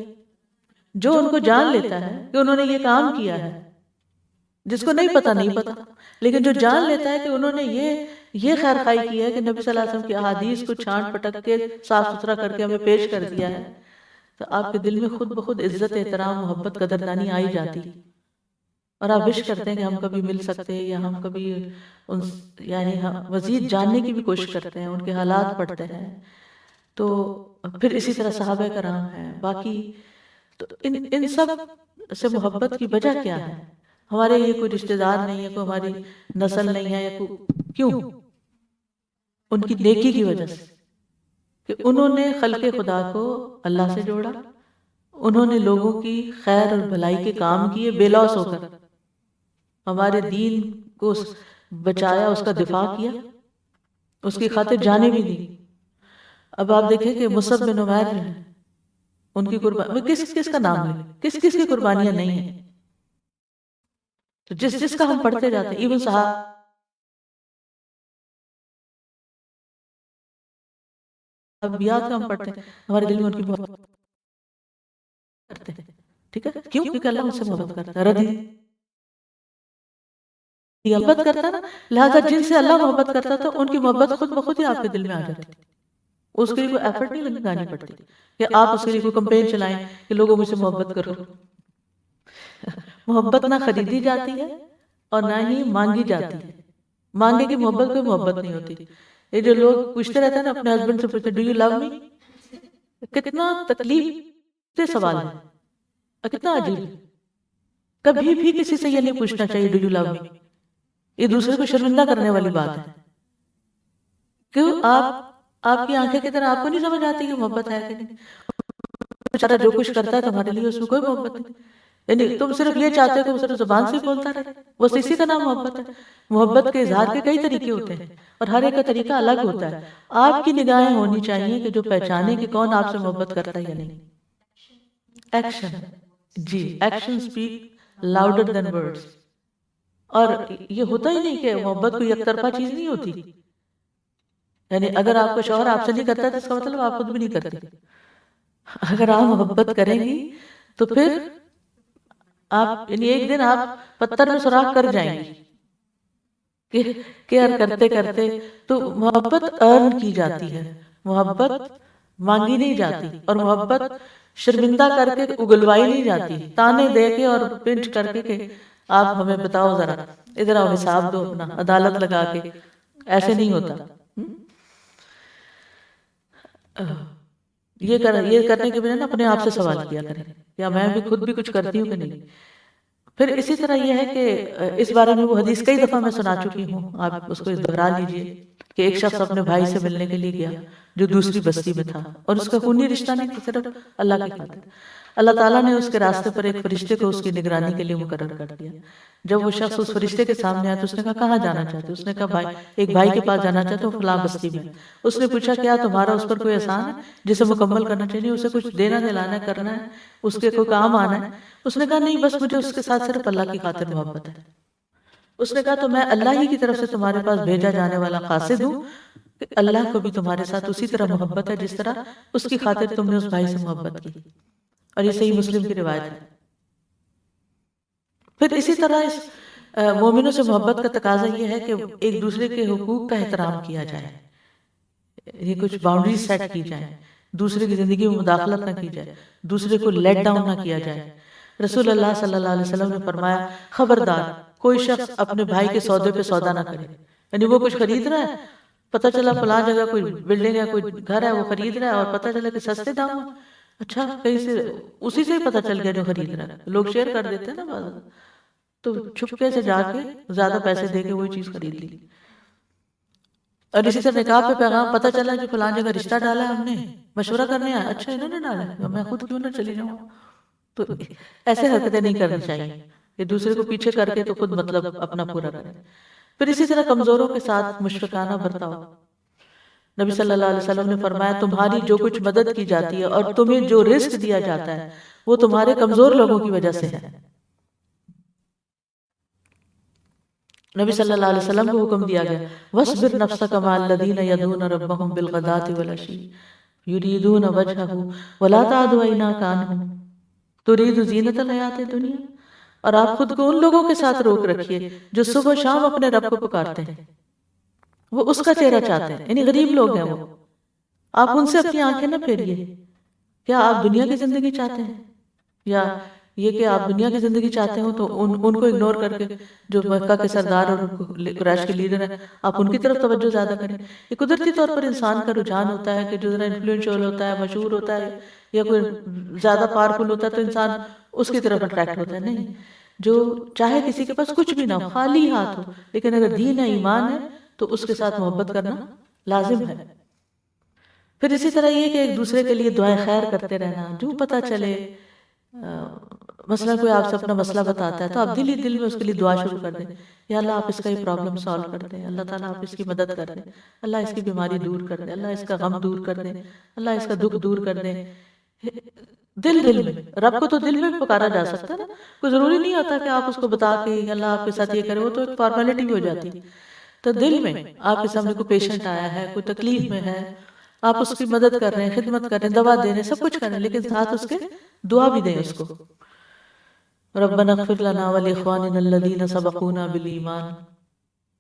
جو ان کو جان لیتا ہے کہ انہوں نے یہ کام کیا ہے. جس کو نہیں پتا نہیں پتا، لیکن جو جان لیتا ہے کہ انہوں نے یہ خیر خواہی کی ہے کہ نبی صلی اللہ علیہ وسلم کی احادیث کو چھانٹ پٹک کے صاف ستھرا کر کے ہمیں پیش کر دیا ہے، تو آپ کے دل میں خود بخود عزت، احترام، محبت، قدردانی آئی جاتی، اور آپ وش کرتے ہیں کہ ہم کبھی مل سکتے یا ہم کبھی یعنی مزید جاننے کی بھی کوشش کرتے ہیں، ان کے حالات پڑھتے ہیں. تو پھر اسی طرح صحابہ کرام ہیں باقی. تو ان سب سے محبت کی وجہ کیا ہے؟ ہمارے یہ کوئی رشتہ دار نہیں ہے، کوئی ہماری نسل نہیں ہے، یا کیوں؟ ان کی نیکی کی وجہ سے کہ انہوں نے خلق خدا کو اللہ سے جوڑا، انہوں نے لوگوں کی خیر اور بھلائی کے کام کیے بے لوث ہو کر، ہمارے دین کو بچایا، اس کا دفاع کیا، اس کی خاطر جانے بھی دی. اب آپ دیکھیں کہ مصعب بن عمیر جو ہیں ان کی قربانی، کس کا نام لیں، کس کی قربانیاں نہیں ہیں. تو جس کا ہم پڑھتے جاتے ہیں، ایون صحابیات کا ہم پڑھتے ہیں، ہمارے دل میں ان کی محبت کرتے ہیں. ٹھیک ہے، کیوں؟ کیونکہ اللہ ان سے محبت کرتا ہے، رضی محبت کرتا نا، لہذا جن سے اللہ محبت کرتا تھا ان کی محبت خود بخود ہی آپ کے دل میں آ جاتی. اس کے لیے کوئی ایفرٹ نہیں لگانی پڑتی کہ آپ اس کے لیے کوئی کمپین چلائیں کہ لوگوں مجھ سے محبت کرو. محبت نہ خریدی جاتی ہے اور نہ ہی مانگی جاتی ہے. مانگے کی محبت کوئی محبت نہیں ہوتی. یہ جو لوگ پوچھتے رہتے ہیں نا اپنے ہسبینڈ سے، پوچھتے ڈو یو لو می، کتنا تکلیف سے سوال ہے، کتنا عجیب. کبھی بھی کسی سے یہ نہیں پوچھنا چاہیے ڈو یو لو می، یہ دوسرے کو شرمندہ کرنے والی بات ہے. کیوں؟ آپ کی آنکھیں کی طرح آپ کو نہیں سمجھ آتی کہ محبت ہے کہ نہیں؟ بیچارہ جو کچھ کرتا ہے تمہارے لیے اس میں کوئی محبت نہیں، یعنی تم صرف یہ چاہتے ہو کہ وہ صرف زبان سے بولتا رہے، بس اسی کا نام محبت ہے. محبت کے اظہار کے کئی طریقے ہوتے ہیں اور ہر ایک کا طریقہ الگ ہوتا ہے. آپ کی نگاہیں ہونی چاہیے کہ جو پہچانے کہ کون آپ سے محبت کرتا ہے یا نہیں. ایکشن، جی، action speak louder than words. اور یہ ہوتا ہی نہیں کہ محبت کوئی یک طرفہ چیز نہیں ہوتی. یعنی اگر آپ کا شوہر آپ سے نہیں کرتا ہے تو اس کا مطلب آپ خود بھی نہیں کرتے. اگر آپ محبت کریں گی تو پھر آپ، یعنی ایک دن آپ پتھر میں سوراخ کر جائیں گی. کیئر کرتے کرتے تو محبت ارن کی جاتی ہے، محبت مانگی نہیں جاتی، اور محبت شرمندہ کر کے اگلوائی نہیں جاتی، تانے دے کے اور پنچ کر کے کہ آپ ہمیں بتاؤ ذرا، ادھر آؤ حساب دو اپنا، عدالت لگا کے. ایسے نہیں ہوتا. یہ کرنے کے بجائے نا اپنے آپ سے سوال کیا کریں، کیا میں بھی خود بھی کچھ کرتی ہوں کہ نہیں. پھر اسی طرح یہ ہے کہ اس بارے میں وہ حدیث کئی دفعہ میں سنا چکی ہوں، آپ اس کو دہرا لیجئے کہ ایک شخص اپنے بھائی سے ملنے کے لیے گیا جو دوسری بستی میں تھا، اور اس کا خونی رشتہ نہیں تھا، صرف اللہ کی خاطر. اللہ تعالیٰ نے اس کے راستے پر ایک فرشتے کو اس کی نگرانی کے لیے مقرر کر دیا. جب وہ شخص اس فرشتے کے سامنے آیا تو اس نے کہا کہاں جانا چاہتے؟ اس نے کہا ایک بھائی کے پاس جانا چاہتا ہوں فلاں بستی میں. اس نے پوچھا کیا تمہارا اس پر کوئی احسان ہے جسے مکمل کرنا چاہیے، اسے کچھ دینا دلانا کرنا ہے، اس کے کوئی کام آنا ہے؟ اس نے کہا نہیں، بس مجھے اس کے ساتھ صرف اللہ کی خاطر محبت ہے. اس نے کہا تو میں اللہ ہی کی طرف سے تمہارے پاس بھیجا جانے والا قاصد ہوں کہ اللہ کو بھی تمہارے ساتھ اسی طرح محبت ہے جس طرح اس کی خاطر تم نے اس بھائی سے محبت کی. اور یہ صحیح مسلم کی روایت ہے. پھر اسی طرح اس مومنوں سے محبت کا تقاضا یہ ہے کہ ایک دوسرے کے حقوق کا احترام کیا جائے، یہ کچھ باؤنڈریز سیٹ کی جائیں، دوسرے کی زندگی میں مداخلت نہ کی جائے، دوسرے کو لیٹ ڈاؤن نہ کیا جائے. رسول اللہ صلی اللہ علیہ وسلم نے فرمایا خبردار کوئی شخص اپنے بھائی کے سودے پہ سودا نہ کرے. یعنی وہ کچھ خرید رہا ہے، پتہ چلا فلاں جگہ کوئی بلڈنگ ہے، کوئی گھر ہے، وہ خرید رہا ہے اور پتہ چلا کہ سستے دام میں، اچھا کہیں سے اسی سے ہی پتہ چل گیا جو خرید رہا ہے. لوگ شیئر کر دیتے ہیں نا بعض، تو چھپکے سے جا کے زیادہ پیسے دے کے وہی چیز خرید لی. اور اسی طرح نکاح پہ پیغام پتہ چلا کہ فلاں جگہ رشتہ ڈالا ہے ہم نے، مشورہ کرنے آیا، اچھا انہوں نے ڈالا، میں خود کیوں نہ چلی جاؤں. تو ایسے حرکتیں نہیں کرنی چاہیے کہ دوسرے کو پیچھے کر کے تو خود مطلب اپنا پورا کرے. پھر اسی طرح کمزوروں کے ساتھ مشفقانہ برتاؤ. نبی صلی اللہ علیہ وسلم نے فرمایا تمہاری جو کچھ مدد کی جاتی ہے اور تمہیں جو رزق دیا جاتا ہے وہ تمہارے کمزور لوگوں کی وجہ سے ہے. نبی صلی اللہ علیہ وسلم کو حکم دیا گیا وَاصْبِرْ نَفْسَكَ مَعَ الَّذِينَ يَدْعُونَ رَبَّهُمْ بِالْغَدَاةِ وَالْعَشِيِّ يُرِيدُونَ وَجْهَهُ وَلَا تَعْدُ عَيْنَاكَ عَنْهُمْ تُرِيدُ زِينَةَ الْحَيَاةِ الدُّنْيَا. اور آپ خود کو ان لوگوں کے ساتھ روک رکھیے جو صبح و شام اپنے رب کو پکارتے ہیں، وہ اس کا چہرہ چاہتے ہیں، یعنی غریب لوگ ہیں وہ. آپ ان سے اپنی آنکھیں نہ پھیریے. کیا آپ دنیا کی زندگی چاہتے ہیں، یا یہ کہ آپ دنیا کی زندگی چاہتے ہو تو ان کو اگنور کر کے جو مکہ کے سردار اور قریش کے لیڈر ہیں آپ ان کی طرف توجہ زیادہ کریں. یہ قدرتی طور پر انسان کا رجحان ہوتا ہے کہ جو ذرا انفلوئنشل ہوتا ہے، مشہور ہوتا ہے یا کوئی زیادہ پاورفل ہوتا ہے تو انسان اس کی طرف اٹریکٹ ہوتا ہے. نہیں، جو چاہے کسی کے پاس کچھ بھی نہ ہو، خالی ہاتھ ہو، لیکن اگر دین ہے، ایمان ہے تو اس کے ساتھ محبت کرنا لازم ہے. پھر اسی طرح یہ کہ ایک دوسرے کے لیے دعائیں خیر کرتے رہنا. جو پتہ چلے مثلا کوئی آپ سے اپنا مسئلہ بتاتا ہے تو آپ دل ہی دل میں اس کے لیے دعا شروع کر دیں، یا اللہ آپ اس کا یہ پرابلم سالو کر دیں، اللہ تعالیٰ آپ اس کی مدد کر دیں، اللہ اس کی بیماری دور کر دیں، اللہ اس کا غم دور کر دیں، اللہ اس کا دکھ دور کر دیں. دل میں رب کو تو دل میں بھی پکارا جا سکتا ہے نا. کوئی ضروری نہیں ہوتا کہ آپ اس کو بتا کے اللہ آپ کے ساتھ یہ کرے، وہ تو ایک فارمیلٹی بھی ہو جاتی. تو دل میں آپ کے سامنے کوئی پیشنٹ آیا ہے، کوئی تکلیف میں ہے، آپ اس کی مدد کر رہے ہیں، خدمت کر رہے ہیں، دوا دے رہے ہیں، سب کچھ کر رہے ہیں، لیکن ساتھ اس کے دعا بھی دیں اس کو. ربنا اغفر لنا ولاخواننا الذین سبقونا بالایمان.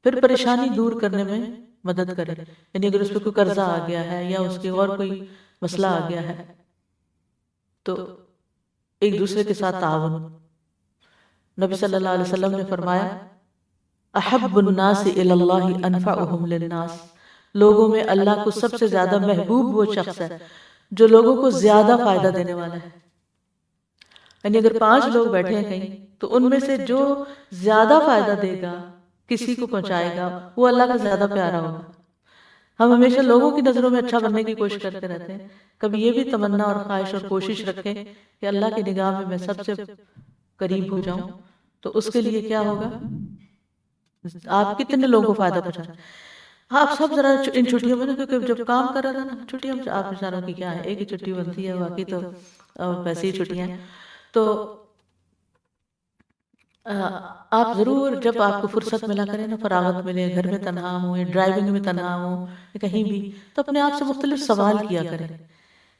پھر پریشانی دور کرنے میں مدد کریں، یعنی اگر اس پہ کوئی قرضہ آ گیا ہے یا اس کے اور کوئی مسئلہ آ گیا ہے تو ایک دوسرے کے ساتھ تعاون. نبی صلی اللہ علیہ وسلم نے فرمایا احب الناس الی اللہ انفعهم للناس. لوگوں میں اللہ کو سب سے زیادہ محبوب وہ شخص ہے جو لوگوں کو زیادہ فائدہ دینے والا ہے. یعنی اگر 5 لوگ بیٹھے ہیں کہیں تو ان میں سے جو زیادہ فائدہ دے گا، کسی کو پہنچائے گا، وہ اللہ کا زیادہ پیارا ہوگا۔ ہم ہمیشہ لوگوں کی نظروں میں اچھا بننے کی کوشش کرتے رہتے ہیں، کبھی یہ بھی تمنا اور خواہش اور کوشش رکھیں کہ اللہ کی نگاہ میں سب سے قریب ہو جاؤں، تو اس کے لیے کیا ہوگا؟ آپ کتنے لوگوں کو فائدہ پہنچا رہے ہیں؟ آپ سب ذرا ان چھٹیوں میں نا، کیونکہ جب کام کر رہا تھا نا، چھٹیوں میں آپ بیچاروں کی کیا ہے، ایک ہی چھٹی بنتی ہے، باقی تو ویسے ہی چھٹیاں ہیں۔ تو آپ ضرور جب آپ کو فرصت ملا کرے نا، فراغت ملے، گھر میں تنہا ہوں یا ڈرائیونگ میں تنہا ہوں یا کہیں بھی، تو اپنے آپ سے مختلف سوال کیا کریں۔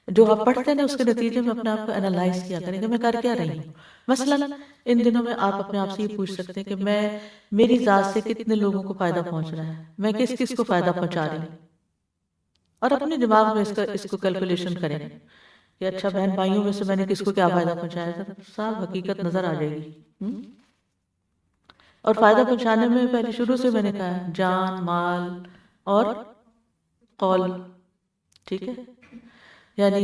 جو آپ پڑھتے ہیں نا، اس کے نتیجے میں اپنے آپ کو انالائز کیا کریں کہ میں کر کیا رہی ہوں۔ مثلاً ان دنوں میں آپ اپنے آپ سے یہ پوچھ سکتے ہیں کہ میں میری ذات سے کتنے لوگوں کو فائدہ پہنچ رہا ہے، میں کس کس کو فائدہ پہنچا رہی ہوں، اور اپنے دماغ میں اس کو کیلکولیشن کریں کہ اچھا بہن بھائیوں میں سے میں نے کس کو کیا فائدہ پہنچایا تھا، صاحب حقیقت نظر آ جائے گی۔ اور فائدہ پہنچانے میں پہلے شروع سے میں نے کہا ہے، جان، مال اور قول، ٹھیک ہے؟ یعنی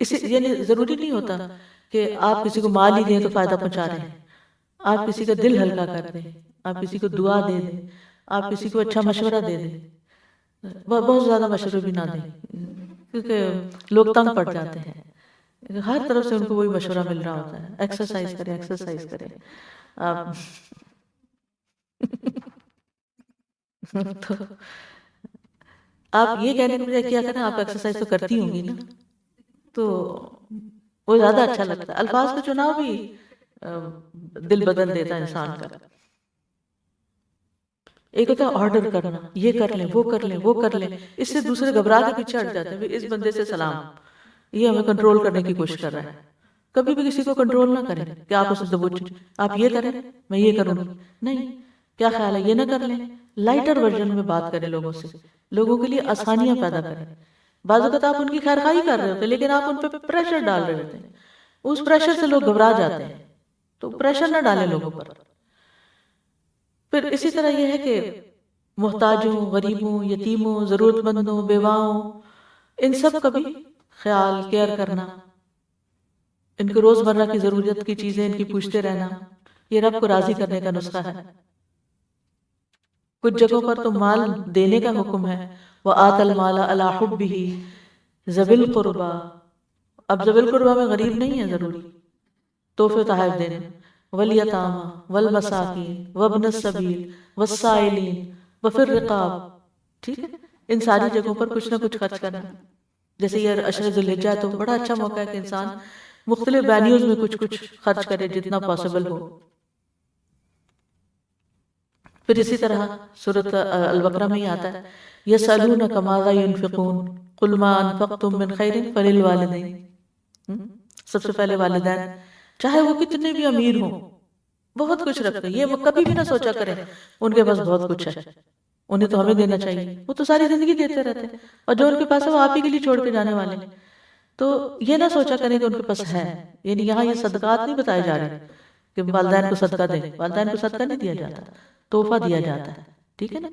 یعنی ضروری نہیں ہوتا کہ آپ کسی کو مال ہی دیں تو فائدہ پہنچا رہے ہیں، آپ کسی کا دل ہلکا کر دیں، آپ کسی کو دعا دے دیں، آپ کسی کو اچھا مشورہ دے دیں، بہت زیادہ مشورے بھی نہ دیں کیونکہ لوگ تنگ پڑ جاتے ہیں، ہر طرف سے ان کو وہی مشورہ مل رہا ہوتا ہے، ایکسرسائز کریں، ایکسرسائز کریں آپ تو آپ یہ کہنے کے بجائے کیا کریں، آپ ایکسرسائز تو کرتی ہوں گی نا، تو وہ زیادہ اچھا لگتا ہے۔ الفاظ کا چناؤ بھی دل بدل دیتا ہے انسان کا۔ ایک ہوتا ہے آرڈر کرنا، یہ کر لیں، وہ کر لیں، وہ کر لیں، اس سے دوسرے گھبرا کے پیچھے ہٹ جاتے ہیں، اس بندے سے سلام، یہ ہمیں کنٹرول کرنے کی کوشش کر رہا ہے۔ کبھی بھی کسی کو کنٹرول نہ کریں کہ آپ اسے دبوچیں، آپ یہ کریں میں یہ کروں گی، نہیں، کیا خیال ہے یہ نہ کر لیں، لائٹر ورژن میں بات کریں لوگوں سے، لوگوں کے لیے آسانیاں پیدا کریں۔ بعض اوقات آپ ان کی خیر خواہی کر رہے ہوتے ہیں لیکن آپ ان پہ پریشر ڈال رہے ہوتے ہیں، اس پریشر سے لوگ گھبرا جاتے ہیں، تو پریشر نہ ڈالیں لوگوں پر۔ پھر اسی طرح یہ ہے کہ محتاجوں، غریبوں، یتیموں، ضرورت مندوں، بیواؤں، ان سب کا بھی خیال، کیئر کرنا، ان کو روزمرہ کی ضرورت کی چیزیں ان کی پوچھتے رہنا، یہ رب کو راضی کرنے کا نسخہ ہے۔ کچھ جگہوں پر تو مال دینے کا حکم ہے، وَآتَ الْمَالَ عَلَىٰ حُبِّهِ ذَوِي الْقُرْبَىٰ، اب ذوی القربیٰ میں غریب نہیں ہے ضروری، تحفے تحائف دینا، وَالْيَتَامَىٰ وَالْمَسَاكِينِ وَابْنَ السَّبِيلِ وَالسَّائِلِينَ وَفِي الرِّقَابِ، ٹھیک ہے، ان ساری جگہوں پر کچھ نہ کچھ خرچ کرنا۔ جیسے یہ عشر ذی الحجہ ہے تو بڑا اچھا موقع ہے کہ انسان مختلف وینیوز میں کچھ کچھ خرچ کرے جتنا پاسبل ہو۔ پھر اسی طرح سورۃ البقرہ میں ہی آتا ہے، یسألونک ماذا ينفقون قل ما انفقتم من خیر فللوالدین، سب سے پہلے والدین، چاہے وہ کتنے بھی امیر ہوں، بہت کچھ رکھتے ہیں، یہ وہ کبھی بھی نہ سوچا کریں ان کے پاس بہت کچھ ہے، انہیں تو ہمیں دینا چاہیے، وہ تو ساری زندگی دیتے رہتے ہیں، اور جو ان کے پاس ہے وہ آپ ہی کے لیے چھوڑ کے جانے والے ہیں، تو یہ نہ سوچا کریں کہ ان کے پاس ہے، یعنی یہاں یہ صدقات نہیں بتائے جا رہے کہ والدین کو صدقہ دیں، والدین کو صدقہ نہیں دیا جاتا، تحفہ دیا جاتا ہے، ٹھیک ہے نا؟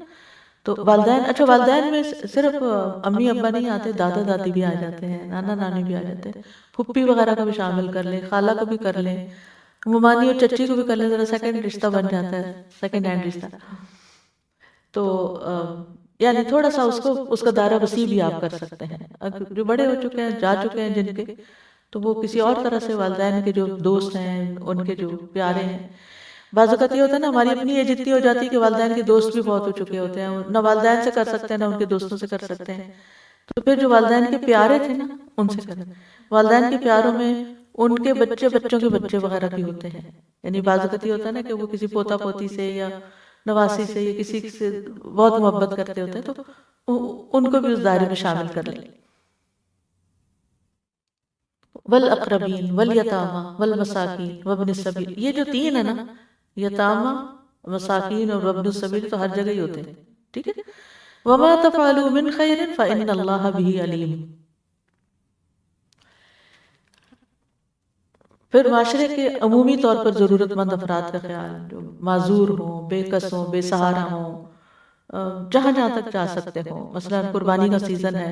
تو والدین، اچھا والدین میں صرف امی ابا نہیں آتے، دادا دادی بھی آ جاتے ہیں، نانا نانی بھی آ جاتے ہیں، پھپھی وغیرہ کو بھی شامل کر لیں، خالہ کو بھی کر لیں، ممانی اور چچی کو بھی کر لیں، ذرا سیکنڈ رشتہ بن جاتا ہے، سیکنڈ ہینڈ رشتہ، تو یعنی تھوڑا سا اس کا دائرہ وسیع بھی آپ کر سکتے ہیں، جو بڑے ہو چکے ہیں، جا چکے ہیں جن کے، تو وہ کسی اور طرح سے والدین کے جو دوست ہیں، ان کے جو پیارے ہیں، بعض اوقات یہ ہوتا ہے نا ہماری اپنی ایج اتنی ہو جاتی ہے کہ والدین کے دوست بھی بہت ہو چکے ہوتے ہیں، نہ والدین سے کر سکتے ہیں نہ ان کے دوستوں سے کر سکتے ہیں، تو پھر جو والدین کے پیارے تھے نا ان سے کریں۔ والدین کے پیاروں میں ان کے بچے بچوں کے بچے وغیرہ بھی ہوتے ہیں، یعنی بعض اوقات یہ ہوتا ہے نا کہ وہ کسی پوتا پوتی سے یا نواسی سے یا کسی سے بہت محبت کرتے ہوتے ہیں، تو ان کو بھی اس دائرے میں شامل کر لیں۔ والاقربین والیتامی والمساکین وابن السبیل، یہ جو تین ہے نا، یتاما، مساکین اور وابن السبیل، تو ہر جگہ ہی ہوتے ہیں، ٹھیک ہے۔ وما تفعلوا من خیر فإن اللہ بہ علیم۔ پھر معاشرے کے عمومی طور پر ضرورت مند افراد کا خیال، جو معذور ہوں، بے کس ہوں، بے سہارا ہوں، جہاں جہاں تک جا سکتے ہوں، مثلا قربانی کا سیزن ہے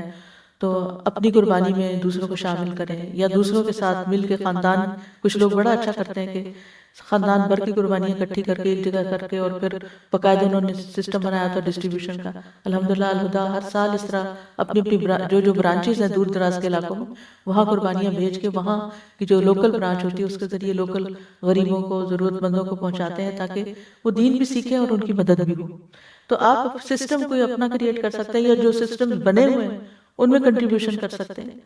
تو اپنی قربانی میں دوسروں کو شامل کریں، یا دوسروں کے ساتھ مل کے خاندان، کچھ لوگ بڑا اچھا کرتے ہیں کہ خاندان بھر کی قربانیاں اکٹھی کر کے ایک جگہ کر کے، اور پھر باقاعدہ انہوں نے سسٹم بنایا تھا ڈسٹریبیوشن کا۔ الحمدللہ الہدا ہر سال اس طرح اپنی اپنی جو برانچز ہیں دور دراز کے علاقوں میں، وہاں قربانیاں بھیج کے وہاں کی جو لوکل برانچ ہوتی ہے اس کے ذریعے لوکل غریبوں کو، ضرورت مندوں کو پہنچاتے ہیں تاکہ وہ دین بھی سیکھیں اور ان کی مدد بھی ہو۔ تو آپ سسٹم کوئی اپنا کریٹ کر سکتے ہیں، یا جو سسٹم بنے ہوئے ہیں ان میں کنٹریبیوشن کر سکتے ہیں۔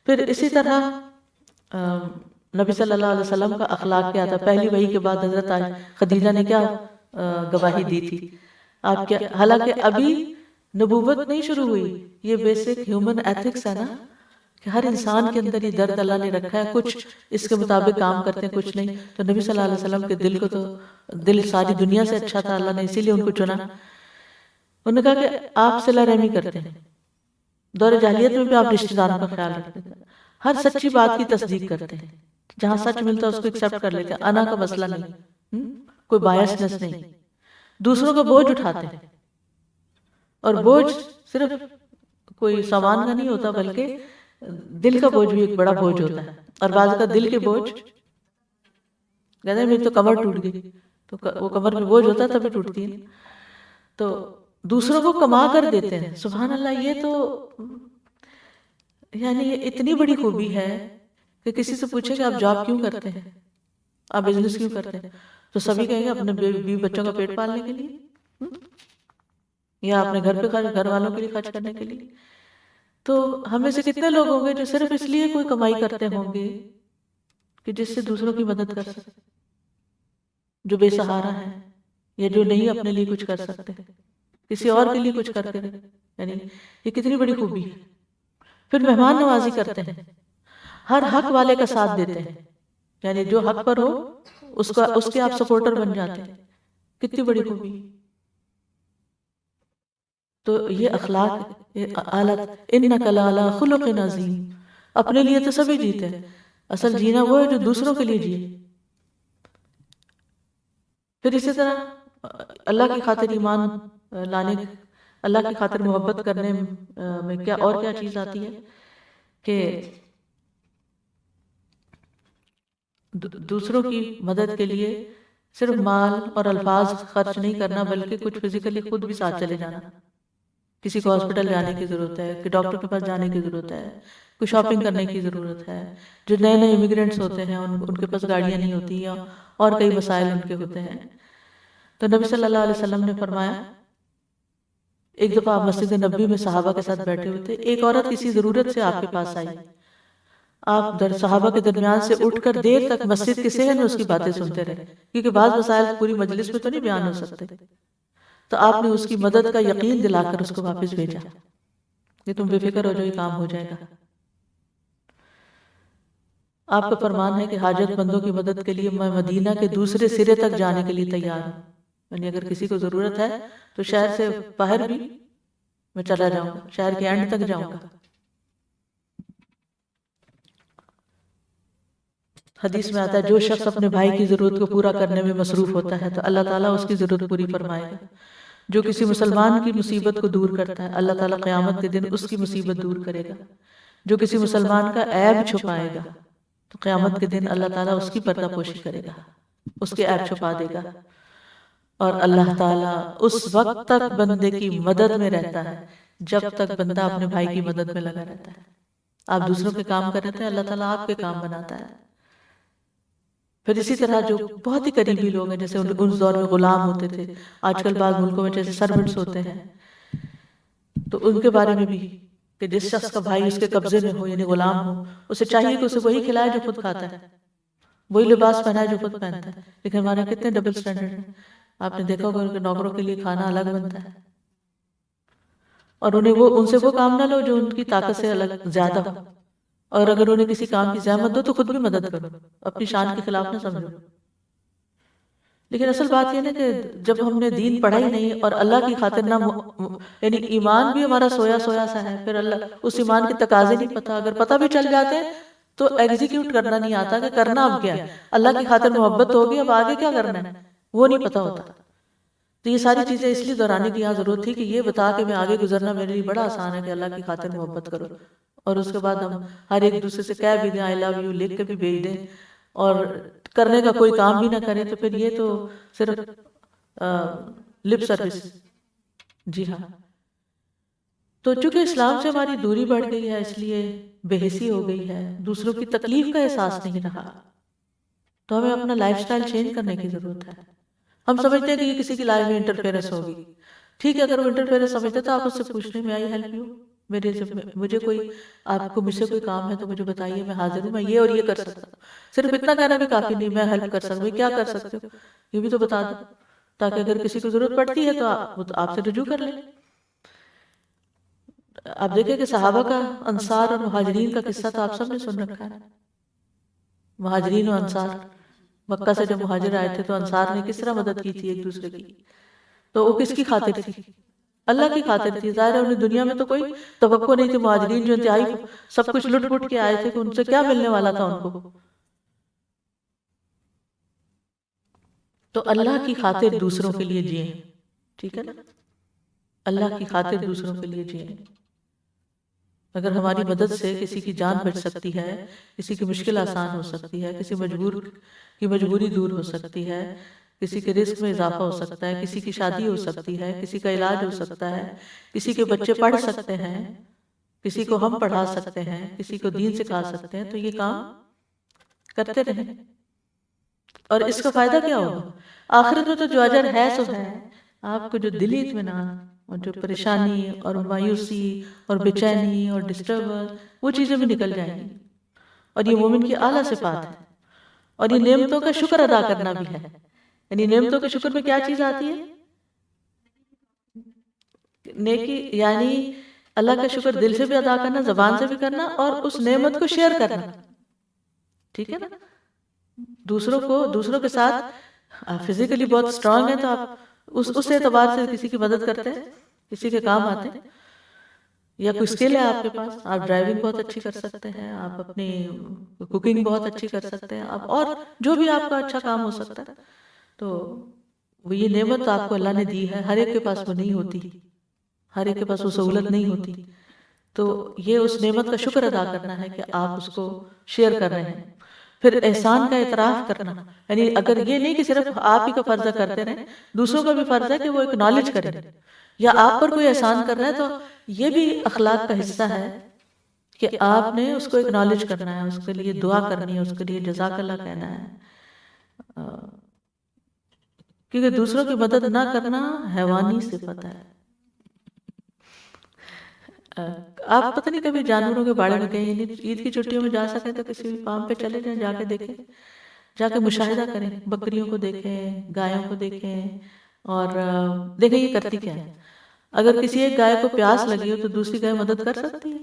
پھر اسی طرح نبی صلی اللہ علیہ وسلم کا اخلاق کیا تھا؟ پہلی وحی کے بعد حضرت خدیجہ نے کیا گواہی دی تھی؟ آپ کیا، حالانکہ ابھی نبوت نہیں شروع ہوئی، یہ بیسک ہیومن ایتھکس ہے نا، کہ ہر انسان کے اندر یہ درد اللہ نے رکھا ہے، کچھ اس کے مطابق کام کرتے ہیں کچھ نہیں۔ تو نبی صلی اللہ علیہ وسلم کے دل کو تو دل ساری دنیا سے اچھا تھا، اللہ نے اسی لیے ان کو چنا۔ انہوں نے کہا کہ آپ صلہ رحمی کرتے ہیں، دور جاہلیت میں بھی آپ رشتہ داروں کا خیال رکھتے ہیں، ہر سچی بات کی تصدیق کرتے ہیں، جہاں سچ ملتا ہے اس کو ایکسیپٹ کر لیتے ہیں، انا کا مسئلہ نہیں، کوئی بایسنس نہیں، دوسروں کا بوجھ اٹھاتے ہیں، اور بوجھ صرف کوئی سامان کا نہیں ہوتا بلکہ دل کا بوجھ بھی ایک بڑا بوجھ ہوتا ہے۔ اور بعض کا دل کے بوجھ، کہتے ہیں میری تو کمر ٹوٹ گئی، تو وہ کمر میں بوجھ ہوتا ہے تبھی ٹوٹتی ہے، تو دوسروں کو کما کر دیتے ہیں۔ سبحان اللہ، یہ تو یعنی یہ اتنی بڑی خوبی ہے کہ کسی سے پوچھے کہ آپ جاب کیوں کرتے ہیں، آپ بزنس کیوں کرتے ہیں، تو سبھی کہیں گے اپنے بیوی بچوں کا پیٹ پالنے کے لیے، یا اپنے گھر پہ گھر والوں کے لیے خرچ کرنے کے لیے۔ تو ہمیں سے کتنے لوگ ہوں گے جو صرف اس لیے کوئی کمائی کرتے ہوں گے کہ جس سے دوسروں کی مدد کر سکتے، جو بے سہارا ہے، یا جو نہیں اپنے لیے کچھ کر سکتے، کسی اور کے لیے کچھ کر کے، یعنی یہ کتنی بڑی خوبی ہے۔ پھر مہمان نوازی کرتے ہیں، ہر حق والے کا ساتھ دیتے ہیں، یعنی جو حق پر ہو اس کے آپ سپورٹر بن جاتے ہیں، کتنی بڑی خوبی۔ تو یہ اخلاق آلت انک لعلی خلق عظیم، اپنے لیے تو سبھی جیتے ہیں، اصل جینا وہ ہے جو دوسروں کے لیے جیے۔ پھر اسی طرح اللہ کی خاطر ایمان لانے، اللہ کی خاطر محبت کرنے میں کیا اور کیا چیز آتی ہے کہ دوسروں کی مدد کے لیے صرف مال اور الفاظ خرچ نہیں کرنا بلکہ کچھ فزیکلی خود بھی ساتھ چلے جانا۔ کسی کو ہاسپٹل جانے کی ضرورت ہے، کہ ڈاکٹر کے پاس جانے کی ضرورت ہے، کوئی شاپنگ کرنے کی ضرورت ہے، جو نئے نئے امیگرینٹس ہوتے ہیں ان کے پاس گاڑیاں نہیں ہوتی ہیں اور کئی مسائل ان کے ہوتے ہیں، تو نبی صلی اللہ علیہ وسلم نے فرمایا، ایک دفعہ آپ مسجد نبوی میں صحابہ کے ساتھ بیٹھے ہوئے تھے، ایک عورت کسی ضرورت سے آپ کے پاس آئی، آپ صحابہ کے درمیان سے اٹھ کر دیر تک مسجد کے صحن میں اس کی باتیں سنتے رہے، کیونکہ بعض مسائل پوری مجلس میں تو نہیں بیان ہو سکتے، تو آپ نے اس کی مدد کا یقین دلا کر اس کو واپس بھیجا کہ تم بے فکر ہو جاؤ، یہ کام ہو جائے گا۔ آپ کا فرمان ہے کہ حاجت مندوں کی مدد کے لیے میں مدینہ کے دوسرے سرے تک جانے کے لیے تیار ہوں، یعنی اگر کسی کو ضرورت ہے تو شہر سے باہر بھی میں چلا جاؤں گا، شہر کے اینڈ تک جاؤں گا۔ حدیث میں آتا ہے جو شخص اپنے بھائی کی ضرورت کو پورا کرنے میں مصروف ہوتا ہے تو اللہ تعالیٰ اس کی ضرورت پوری فرمائے گا، جو کسی مسلمان کی مصیبت کو دور کرتا ہے اللہ تعالیٰ قیامت کے دن اس کی مصیبت دور کرے گا، جو کسی مسلمان کا عیب چھپائے گا تو قیامت کے دن اللہ تعالیٰ اس کی پردہ پوشی کرے گا، اس کے عیب چھپا دے گا، اور اللہ تعالیٰ اس وقت تک بندے کی مدد میں رہتا ہے جب تک بندہ اپنے بھائی کی مدد میں لگا رہتا ہے۔ آپ دوسروں کے کام کر رہے ہیں، اللہ تعالیٰ آپ کے کام بناتا ہے۔ پھر اسی طرح جو بہت ہی قریبی لوگ ہیں، جیسے اس دور میں غلام ہوتے تھے، آج کل بعض ملکوں میں جیسے سرونٹس ہوتے ہیں، تو ان کے بارے میں بھی کہ جس شخص کا بھائی اس کے قبضے میں ہو، یعنی غلام ہو، اسے چاہیے کہ اسے وہی کھلائے جو خود کھاتا ہے، وہی لباس پہنائے جو خود پہنتا ہے، لیکن ہمارے کتنے ڈبل سٹینڈرڈ ہیں۔ آپ نے دیکھا ہوگا ان کے نوکروں کے لیے کھانا الگ بنتا ہے، اور ان سے وہ کام نہ لو جو ان کی طاقت سے الگ زیادہ ہو، اور اگر انہیں کسی کام کی زحمت دو تو خود بھی مدد کرو، اپنی شان کے خلاف نہ سمجھو۔ لیکن اصل بات یہ ہے کہ جب ہم نے دین پڑھا ہی نہیں اور اللہ کی خاطر نہ، یعنی ایمان بھی ہمارا سویا سویا سا ہے، پھر اللہ اس ایمان کے تقاضے نہیں پتہ، اگر پتہ بھی چل جاتے ہیں تو ایگزیکیوٹ کرنا نہیں آتا کہ کرنا اب کیا ہے، اللہ کی خاطر محبت ہوگی اب آگے کیا کرنا ہے وہ نہیں پتہ ہوتا، تو یہ ساری چیزیں اس لیے دہرانے کی یہاں ضرورت تھی کہ یہ بتا کہ میں آگے گزرنا میرے لیے بڑا آسان ہے کہ اللہ کی خاطر محبت کرو، اور اس کے بعد ہم ہر ایک دوسرے سے کہہ بھی دیں آئی لو یو، لکھ کے بھی بھیج دیں، اور کرنے کا کوئی کام بھی نہ کریں، تو پھر یہ تو صرف لپ سروس. جی ہاں. تو چونکہ اسلام سے ہماری دوری بڑھ گئی ہے، اس لیے بے حسی ہو گئی ہے، دوسروں کی تکلیف کا احساس نہیں رہا، تو ہمیں اپنا لائف سٹائل چینج کرنے کی ضرورت ہے. ہم سمجھتے ہیں کہ یہ کسی کی لائف میں انٹرفیئرنس ہوگی، ٹھیک ہے، اگر وہ انٹرفیئرنس سمجھتے تو آپ اس سے پوچھ لیں میں آئی ہیلپ یو، مجھے کوئی آپ کو مجھ سے کوئی کام ہے تو مجھے بتائیے، میں حاضر ہوں، میں یہ اور یہ کر سکتا ہوں. صرف اتنا کہنا بھی کافی نہیں، میں ہیلپ کر سکتا ہوں، کیا کر سکتے ہو یہ بھی تو بتا دو، تاکہ اگر کسی کو ضرورت پڑتی ہے تو آپ سے رجوع کر لیں. آپ دیکھیں کہ صحابہ کا انصار اور مہاجرین کا قصہ تو آپ سب نے سن رکھا ہے. مہاجرین و انصار، مکہ سے جب مہاجر آئے تھے تو انصار نے کس طرح مدد کی تھی ایک دوسرے کی، تو وہ کس کی خاطر تھی؟ اللہ کی خاطر تھی. ظاہر ہے انہیں دنیا میں تو کوئی توقع نہیں تھی، مہاجرین جو انتہائی سب کچھ لٹ پٹ کے آئے تھے کہ ان سے کیا ملنے والا تھا ان کو. تو اللہ کی خاطر دوسروں کے لیے جئیں، ٹھیک ہے نا، اللہ کی خاطر دوسروں کے لیے جئیں. اگر ہماری مدد سے کسی کی جان بچ سکتی ہے، کسی کی مشکل آسان ہو سکتی ہے، کسی مجبور کی مجبوری دور ہو سکتی ہے، کسی کے رزق میں اضافہ ہو سکتا ہے، کسی کی شادی ہو سکتی ہے، کسی کا علاج ہو سکتا ہے، کسی کے بچے پڑھ سکتے ہیں، کسی کو ہم پڑھا سکتے ہیں، کسی کو دین سکھا سکتے ہیں، تو یہ کام کرتے رہیں. اور اس کا فائدہ کیا ہوگا؟ آخرت میں تو جو اجر ہے سو ہے، آپ کو جو دلی اطمینان اور جو پریشانی اور مایوسی اور بے چینی اور ڈسٹربنس، وہ چیزیں بھی نکل جائیں گی. اور یہ مومن کی اعلیٰ صفات ہے. اور یہ نعمتوں کا شکر ادا کرنا بھی ہے. یعنی نعمتوں کے شکر میں کیا چیز آتی ہے؟ نیکی، یعنی اللہ کا شکر دل سے بھی ادا کرنا، زبان سے بھی کرنا، اور اس نعمت کو شیئر کرنا. ٹھیک ہے نا، دوسروں کے ساتھ فزیکلی بہت اسٹرانگ ہیں تو آپ اس اعتبار سے کسی کی مدد کرتے ہیں، کسی کے کام آتے ہیں. یا کوئی اسکل ہے آپ کے پاس، آپ ڈرائیونگ بہت اچھی کر سکتے ہیں، آپ اپنی کوکنگ بہت اچھی کر سکتے ہیں، آپ اور جو بھی آپ کا اچھا کام ہو سکتا ہے، تو وہ یہ نعمت آپ کو اللہ نے دی ہے. ہر ایک کے پاس وہ نہیں ہوتی، ہر ایک کے پاس وہ سہولت نہیں ہوتی. تو یہ اس نعمت کا شکر ادا کرنا ہے کہ آپ اس کو شیئر کر رہے ہیں. پھر احسان کا اعتراف کرنا، یعنی اگر یہ نہیں کہ صرف آپ ہی کا فرض کرتے رہیں، دوسروں کا بھی فرض ہے کہ وہ اکنالج کریں. یا آپ پر کوئی احسان کر رہا ہے تو یہ بھی اخلاق کا حصہ ہے کہ آپ نے اس کو اکنالج کرنا ہے، اس کے لیے دعا کرنی ہے، اس کے لیے جزاک اللہ کہنا ہے. کیونکہ دوسروں کی مدد نہ کرنا حیوانی صفت ہے. آپ پتہ نہیں کبھی جانوروں کے باڑے میں گئے، عید کی چھٹیوں میں جا سکیں تو کسی بھی فارم پہ چلے جائیں، جا کے دیکھیں، جا کے مشاہدہ کریں، بکریوں کو دیکھیں، گایوں کو دیکھیں، اور دیکھیں یہ کرتی کیا ہے. اگر کسی ایک گائے کو پیاس لگی ہو تو دوسری گائے مدد کر سکتی ہے.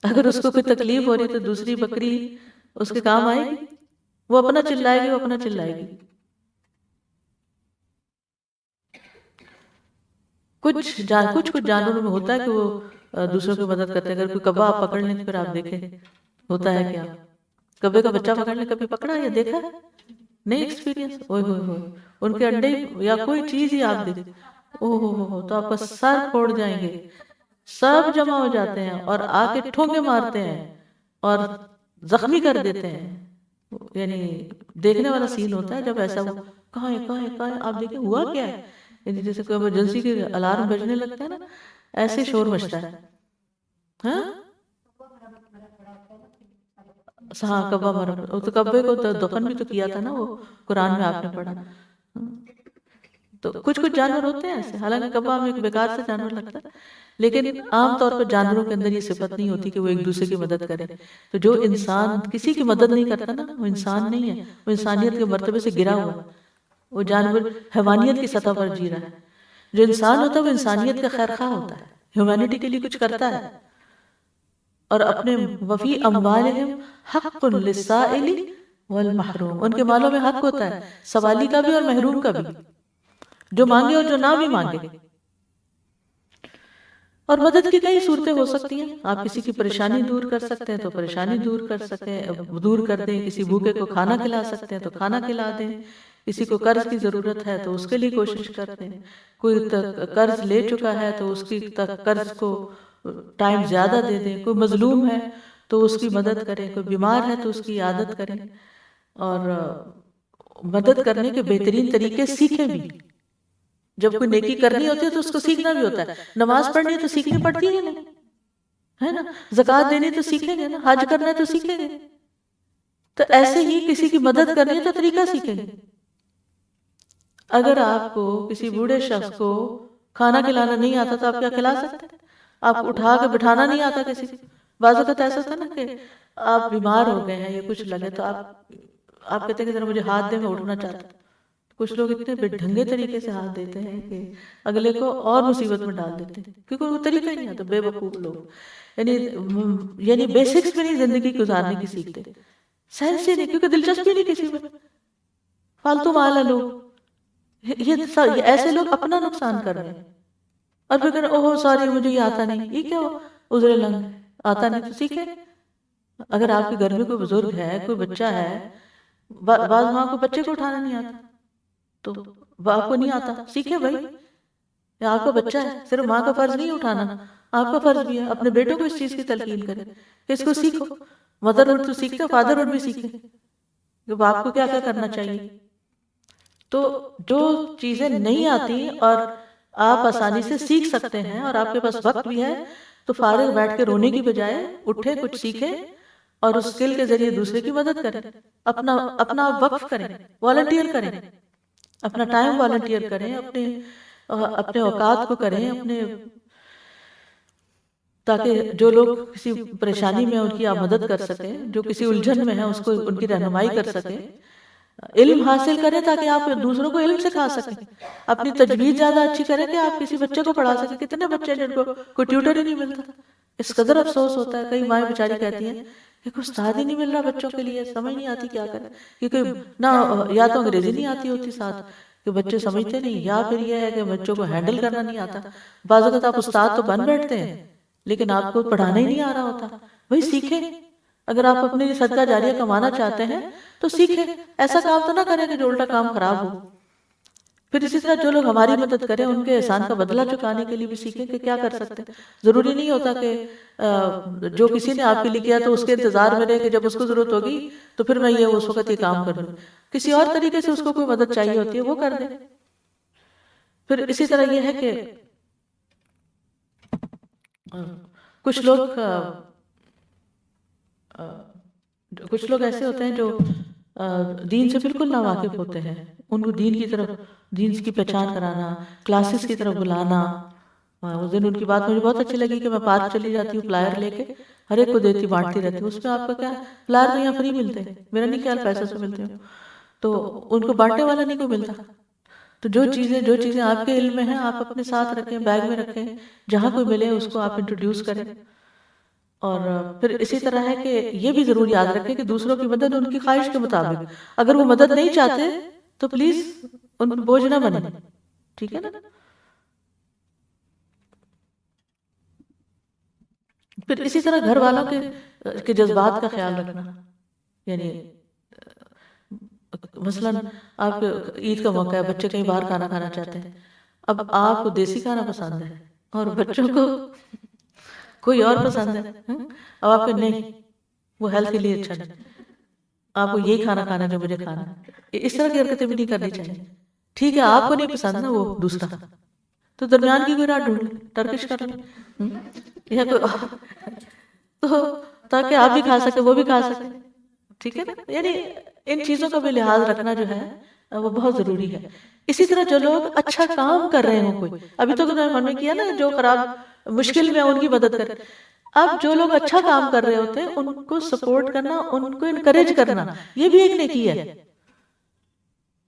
اگر اس کو کوئی تکلیف ہو رہی ہے تو دوسری بکری اس کے کام آئے گی؟ وہ اپنا چلائے گی، وہ اپنا چلائے گی. کچھ جانوروں میں ہوتا ہے کہ وہ دوسروں کی مدد کرتے ہیں. اگر کوئی کبا آپ پکڑ لیں تو پھر آپ دیکھیں ہوتا ہے کیا. کبے کا بچہ پکڑ لیں، کبھی پکڑا یا دیکھا ہے؟ نہیں ایکسپیرینس. اوئے ہوئے ہوئے، ان کے انڈے یا کوئی چیز ہی آپ دیکھیں، اوہ ہو تو آپ کا سر پھوڑ جائیں گے. سب جمع ہو جاتے ہیں اور آ کے ٹھونگے مارتے ہیں اور زخمی کر دیتے ہیں. یعنی دیکھنے والا سین ہوتا ہے جب ایسا وہ کہاں ہے کہاں ہے کہاں ہے، آپ دیکھیں ہوا کیا ہے. یعنی جیسے کوئی ایمرجنسی کی الارم بجنے لگتا ہے نا، ایسے شور مچتا ہے. ہاں ہاں، کبا مرا، تو کبے کو دفن بھی تو کیا تھا نا، وہ قرآن میں آپ نے پڑھا. تو کچھ جانور ہوتے ہیں ایسے، حالانکہ کبا ہمیں ایک بیکار سے جانور لگتا ہے، لیکن عام طور پر جانوروں کے اندر یہ صفت نہیں ہوتی کہ وہ ایک دوسرے کی مدد کرے. تو جو انسان کسی کی مدد نہیں کرتا نا، وہ انسان نہیں ہے، وہ انسانیت کے مرتبے سے گرا ہوا ہے. وہ جانور حیوانیت کی سطح پر جی رہا ہے. جو انسان ہوتا ہے وہ انسانیت کا خیر خواہ ہوتا ہے، ہیومینٹی کے لیے کچھ کرتا ہے. اور اپنے وفی اموالہم حق للسائل والمحروم، ان کے مالوں میں حق ہوتا ہے، سوالی کا بھی اور محروم کا بھی، جو مانگے اور جو نہ بھی مانگے. اور مدد کی کئی صورتیں ہو سکتی ہیں. آپ کسی کی پریشانی دور کر سکتے ہیں تو پریشانی دور کر سکتے ہیں، دور کر دیں. کسی بھوکے کو کھانا کھلا سکتے ہیں تو کھانا کھلا دیں. کسی کو قرض کی ضرورت ہے تو اس کے لیے کوشش کرتے ہیں، کوئی قرض لے چکا ہے تو اس کی قرض کو ٹائم زیادہ دے دیں، کوئی مظلوم ہے تو اس کی مدد کریں، کوئی بیمار ہے تو اس کی عیادت کریں، اور مدد کرنے کے بہترین طریقے سیکھیں بھی۔ جب کوئی نیکی کرنی ہوتی ہے تو اس کو سیکھنا بھی ہوتا ہے، نماز پڑھنی ہے تو سیکھنی پڑتی ہے نہیں، ہے نا، زکوٰۃ دینی تو سیکھیں گے نا، حج کرنا ہے تو سیکھیں گے، تو ایسے ہی کسی کی مدد کرنی ہے تو طریقہ سیکھیں گے۔ اگر آپ کو کسی بوڑھے شخص کو کھانا کھلانا نہیں آتا تو آپ کیا کھلا سکتے ہیں؟ آپ کو اٹھا کے بٹھانا نہیں آتا کسی کو، بعض اوقات ایسا ہوتا ہے نا کہ آپ بیمار ہو گئے ہیں یا کچھ لگے تو آپ کہتے ہیں کہ ذرا مجھے ہاتھ دے، میں اٹھنا چاہتا ہوں۔ کچھ لوگ اتنے بے ڈھنگے طریقے سے ہاتھ دیتے ہیں کہ اگلے کو اور مصیبت میں ڈال دیتے ہیں، کیونکہ وہ طریقہ ہی نہیں آتا، بے وقوف لوگ، یعنی بیسکس میں نہیں زندگی گزارنے کی سیکھتے، سینس ہی نہیں، کیونکہ دلچسپی نہیں کسی میں، فالتو مال ہے لوگ، یہ ایسے لوگ اپنا نقصان کر رہے ہیں، اور پھر کہنا اوہ سوری مجھے یہ آتا نہیں، یہ کیا عذر لنگ، آتا نہیں تو سیکھے۔ اگر آپ کے گھر میں کوئی بزرگ ہے، کوئی بچہ ہے، بعض ماں کو بچے کو اٹھانا نہیں آتا تو باپ کو نہیں آتا، سیکھے بھائی، یا آپ کا بچہ ہے، صرف ماں کا فرض نہیں اٹھانا، آپ کا فرض بھی ہے، اپنے بیٹوں کو اس چیز کی تلقین کریں کہ اس کو سیکھو، مدرہڈ تو سیکھتے، فادرہڈ بھی سیکھیں کہ باپ کو کیا کیا کرنا چاہیے۔ تو جو چیزیں نہیں آتی اور آپ آسانی سے سیکھ سکتے ہیں اور آپ کے پاس وقت بھی ہے تو فارغ بیٹھ کے رونے کی بجائے اٹھے، کچھ سیکھیں اور اس اسکل کے ذریعے دوسرے کی مدد کریں، اپنا وقف کریں، والنٹیئر کریں، اپنا ٹائم والنٹیئر کریں، اپنے اوقات کو کریں، تاکہ جو لوگ کسی پریشانی میں ان کی آپ مدد کر سکیں، جو کسی الجھن میں ہیں اس کو ان کی رہنمائی کر سکیں، علم حاصل کریں تاکہ آپ دوسروں کو علم سکھا سکیں، اپنی تجوید زیادہ اچھی کریں کہ آپ کسی بچے کو پڑھا سکیں۔ کتنے بچے جن کو کوئی ٹیوٹر ہی نہیں ملتا، اس قدر افسوس ہوتا ہے، کئی مائیں بیچاری کہتی ہیں کہ کوئی استاد ہی نہیں مل رہا بچوں کے لیے، سمجھ نہیں آتی کیا کریں، کیونکہ نہ یا تو انگریزی نہیں آتی ہوتی ساتھ کہ بچے سمجھتے نہیں، یا پھر یہ ہے کہ بچوں کو ہینڈل کرنا نہیں آتا۔ بعض اوقات آپ استاد تو بن بیٹھتے ہیں لیکن آپ کو پڑھانا ہی نہیں آ رہا ہوتا، وہی سیکھیں۔ اگر آپ اپنی صدقہ جاریہ کمانا چاہتے ہیں تو سیکھیں، ایسا کام تو نہ کریں کہ جو الٹا کام خراب ہو۔ پھر اسی طرح جو لوگ ہماری مدد کریں ان کے احسان کا بدلہ چکانے کے لیے بھی سیکھیں کہ کیا کر سکتے ہیں۔ ضروری نہیں ہوتا کہ جو کسی نے آپ کے لیے کیا تو اس کے انتظار میں رہے کہ جب اس کو ضرورت ہوگی تو پھر میں یہ اس وقت یہ کام کر لوں، کسی اور طریقے سے اس کو کوئی مدد چاہیے ہوتی ہے وہ کر دیں۔ پھر اسی طرح یہ ہے کہ کچھ لوگ ایسے ہوتے ہیں جو دین سے بالکل ناواقف ہوتے ہیں، ان کو دین کی طرف، دین کی پہچان کرانا، کلاسز کی طرف بلانا۔ اس دن ان کی بات مجھے بہت اچھی لگی کہ میں پارک چلی جاتی ہوں فلائر لے کے، ہر ایک کو دیتی بانٹتی رہتی ہوں، اس میں آپ کا کیا فلائر تو یہاں فری ملتے ہیں، میرا نہیں خیال پیسے سے ملتے ہیں، تو ان کو بانٹنے والا نہیں کوئی ملتا۔ تو جو چیزیں آپ کے علم میں ہیں آپ اپنے ساتھ رکھیں، بیگ میں رکھیں، جہاں کوئی ملے اس کو آپ انٹروڈیوس کریں۔ اور پھر اسی طرح ہے کہ یہ بھی ضرور یاد رکھیں کہ دوسروں کی مدد ان کی خواہش کے مطابق، اگر وہ مدد نہیں چاہتے تو پلیز ان پر بوجھ نہ بنیں، ٹھیک ہے نا۔ پھر اسی طرح گھر والوں کے جذبات کا خیال رکھنا، یعنی مثلا آپ عید کا موقع ہے، بچے کہیں باہر کھانا کھانا چاہتے ہیں، اب آپ کو دیسی کھانا پسند ہے اور بچوں کو کوئی اور پسند ہے، اب آپ کو نہیں، وہ ہیلتھ کے لیے اچھا نہیں، آپ کو یہی کھانا کھانا جو مجھے کھانا ہے، اس طرح کی حرکتیں بھی نہیں کرنی چاہیے۔ ٹھیک ہے آپ کو نہیں پسند نا وہ دوسرا، تو درمیان کی کوئی راہ ڈھونڈ لیں، ٹرکش کر لیں، یا کوئی تو تاکہ آپ بھی کھا سکیں وہ بھی کھا سکیں، ٹھیک ہے نا۔ یعنی ان چیزوں کا بھی لحاظ رکھنا جو ہے وہ بہت ضروری ہے۔ اسی طرح جو لوگ اچھا کام کر رہے ہوں، کوئی ابھی تو ہم نے کیا نا جو خراب مشکل میں ان کی مدد کریں، اب جو لوگ اچھا کام کر رہے ہوتے ہیں ان کو سپورٹ کرنا، ان کو انکریج کرنا، یہ بھی ایک نیکی ہے۔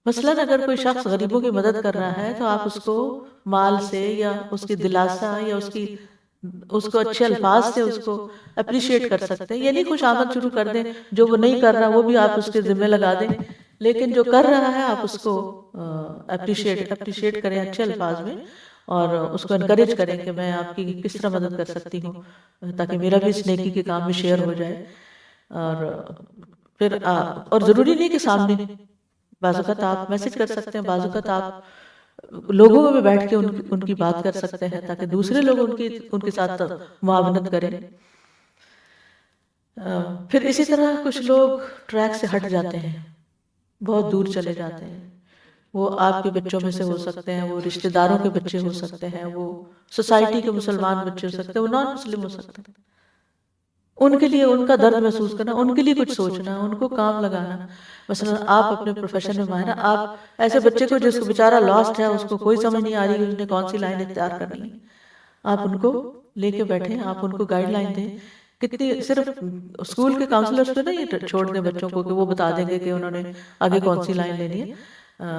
مثلاً اگر کوئی شخص غریبوں کی مدد کر رہا ہے تو آپ اس کو مال سے یا اس کی دلاسا یا اس کو اچھے الفاظ سے اس کو اپریشیٹ کر سکتے ہیں، یہ نہیں خوش آمد شروع کر دیں، جو وہ نہیں کر رہا وہ بھی آپ اس کے ذمہ لگا دیں، لیکن جو کر رہا ہے آپ اس کو اپریشیٹ کریں اچھے الفاظ میں، اور اس کو انکریج کریں کہ میں آپ کی کس طرح مدد کر سکتی ہوں تاکہ میرا بھی اس نیکی کے کام میں شیئر ہو جائے۔ اور پھر اور ضروری نہیں کہ سامنے بعض اوقات آپ میسج کر سکتے ہیں، بعض اوقات آپ لوگوں میں بیٹھ کے ان کی بات کر سکتے ہیں تاکہ دوسرے لوگ ان کے ساتھ معاونت کریں۔ پھر اسی طرح کچھ لوگ ٹریک سے ہٹ جاتے ہیں، بہت دور چلے جاتے ہیں، وہ آپ کے بچوں میں سے ہو سکتے ہیں، وہ رشتہ داروں کے بچے ہو سکتے ہیں، وہ سوسائٹی کے مسلمان بچے ہو سکتے ہیں، وہ نان مسلم ہو سکتے ہیں۔ ان کے لیے ان کا درد محسوس کرنا، ان کے لیے کچھ سوچنا، ان کو کام لگانا۔ مثلا آپ اپنے پروفیشن میں ماہر ہیں، آپ ایسے بچے کو جس کو بیچارہ لاسٹ ہے، اس کو کوئی سمجھ نہیں آ رہی اس نے کون سی لائن اختیار کرنی ہے، آپ ان کو لے کے بیٹھیں، آپ ان کو گائیڈ لائن دیں۔ کتنی صرف اسکول کے کاؤنسلرز پہ نہیں چھوڑ دیں بچوں کو کہ وہ بتا دیں گے کہ انہوں نے آگے کون سی لائن لینی ہے۔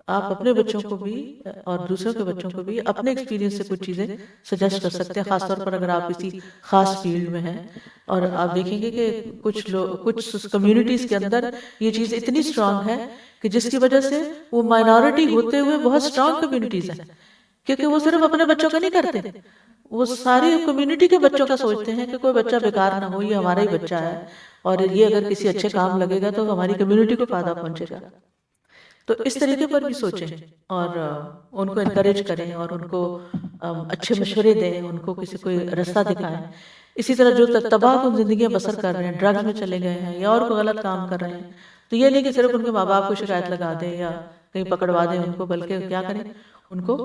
آپ اپنے بچوں کو بھی اور دوسروں کے بچوں کو بھی اپنے ایکسپیرینس سے کچھ چیزیں سجیسٹ کر سکتے ہیں، خاص طور پر اگر آپ کسی خاص فیلڈ میں ہیں۔ اور آپ دیکھیں گے کہ کچھ کمیونٹیز کے اندر یہ چیز اتنی اسٹرانگ ہے کہ جس کی وجہ سے وہ مائنورٹی ہوتے ہوئے بہت اسٹرانگ کمیونٹیز ہیں، کیونکہ وہ صرف اپنے بچوں کا نہیں کرتے، وہ ساری کمیونٹی کے بچوں کا سوچتے ہیں کہ کوئی بچہ بیکار نہ ہو، یہ ہمارا ہی بچہ ہے اور یہ اگر کسی اچھے کام لگے گا تو ہماری کمیونٹی کو فائدہ پہنچے گا۔ تو اس طریقے پر بھی سوچیں اور ان کو انکریج کریں اور ان کو اچھے مشورے دیں، ان کو کسی کوئی رستہ دکھائیں۔ اسی طرح جو تباہ کن زندگیاں بسر کر رہے ہیں، ڈرگز میں چلے گئے ہیں یا اور کوئی غلط کام کر رہے ہیں، تو یہ نہیں کہ صرف ان کے ماں باپ کو شکایت لگا دیں یا کہیں پکڑوا دیں ان کو، بلکہ کیا کریں، ان کو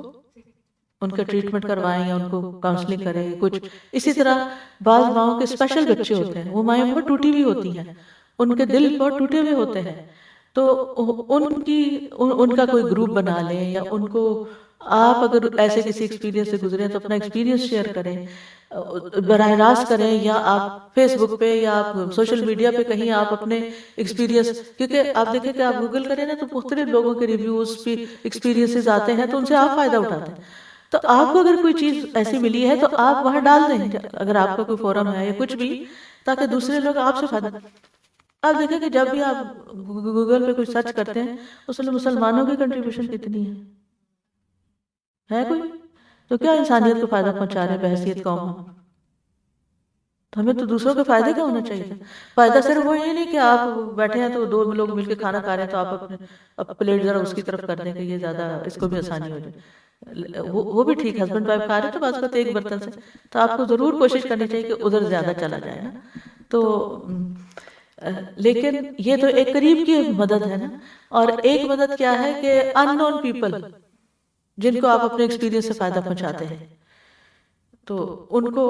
ان کا ٹریٹمنٹ کروائیں یا ان کو کاؤنسلنگ کریں کچھ۔ اسی طرح بعض ماؤں کے اسپیشل بچے ہوتے ہیں، وہ مائیں بہت ٹوٹی ہوئی ہوتی ہیں، ان کے دل بہت ٹوٹے ہوئے ہوتے ہیں، تو ان کا کوئی گروپ بنا لیں یا ان کو آپ اگر ایسے کسی ایکسپیرینس سے گزرے تو اپنا ایکسپیرینس شیئر کریں، براہ راست کریں، یا آپ فیس بک پہ یا آپ سوشل میڈیا پہ کہیں آپ اپنے ایکسپیرینس، کیونکہ آپ دیکھیں کہ آپ گوگل کریں نا تو مختلف لوگوں کے ریویوز پہ ایکسپیرینسز آتے ہیں تو ان سے آپ فائدہ اٹھاتے ہیں۔ تو آپ کو اگر کوئی چیز ایسی ملی ہے تو آپ وہاں ڈال دیں، اگر آپ کا کوئی فورم ہے یا کچھ بھی، تاکہ دوسرے لوگ آپ سے فائدہ۔ آپ دیکھیں کہ جب بھی آپ گوگل پہ کچھ سرچ کرتے ہیں اس میں مسلمانوں کی کنٹریبیوشن کتنی ہے کوئی؟ تو کیا انسانیت کو فائدہ پہنچا رہے ہیں بحیثیت قوم ہم؟ تو ہمیں تو دوسروں کے فائدے کا ہونا چاہیے تھا۔ فائدہ صرف وہ یہ نہیں کہ آپ بیٹھے ہیں تو دو لوگ مل کے کھانا کھا رہے ہیں تو آپ اپنے پلیٹ ذرا اس کی طرف کر دیں کہ یہ زیادہ اس کو بھی آسانی ہو جائے، وہ بھی ٹھیک، ہسبینڈ وائف کھا رہے ہیں تو بعض اوقات ایک برتن سے، تو آپ کو ضرور کوشش کرنی چاہیے کہ ادھر زیادہ چلا جائے نا۔ تو لیکن یہ تو ایک قریب کی مدد ہے نا، اور ایک مدد کیا ہے کہ ان نون پیپل جن کو آپ اپنے ایکسپیرینس سے فائدہ پہنچاتے ہیں، تو ان کو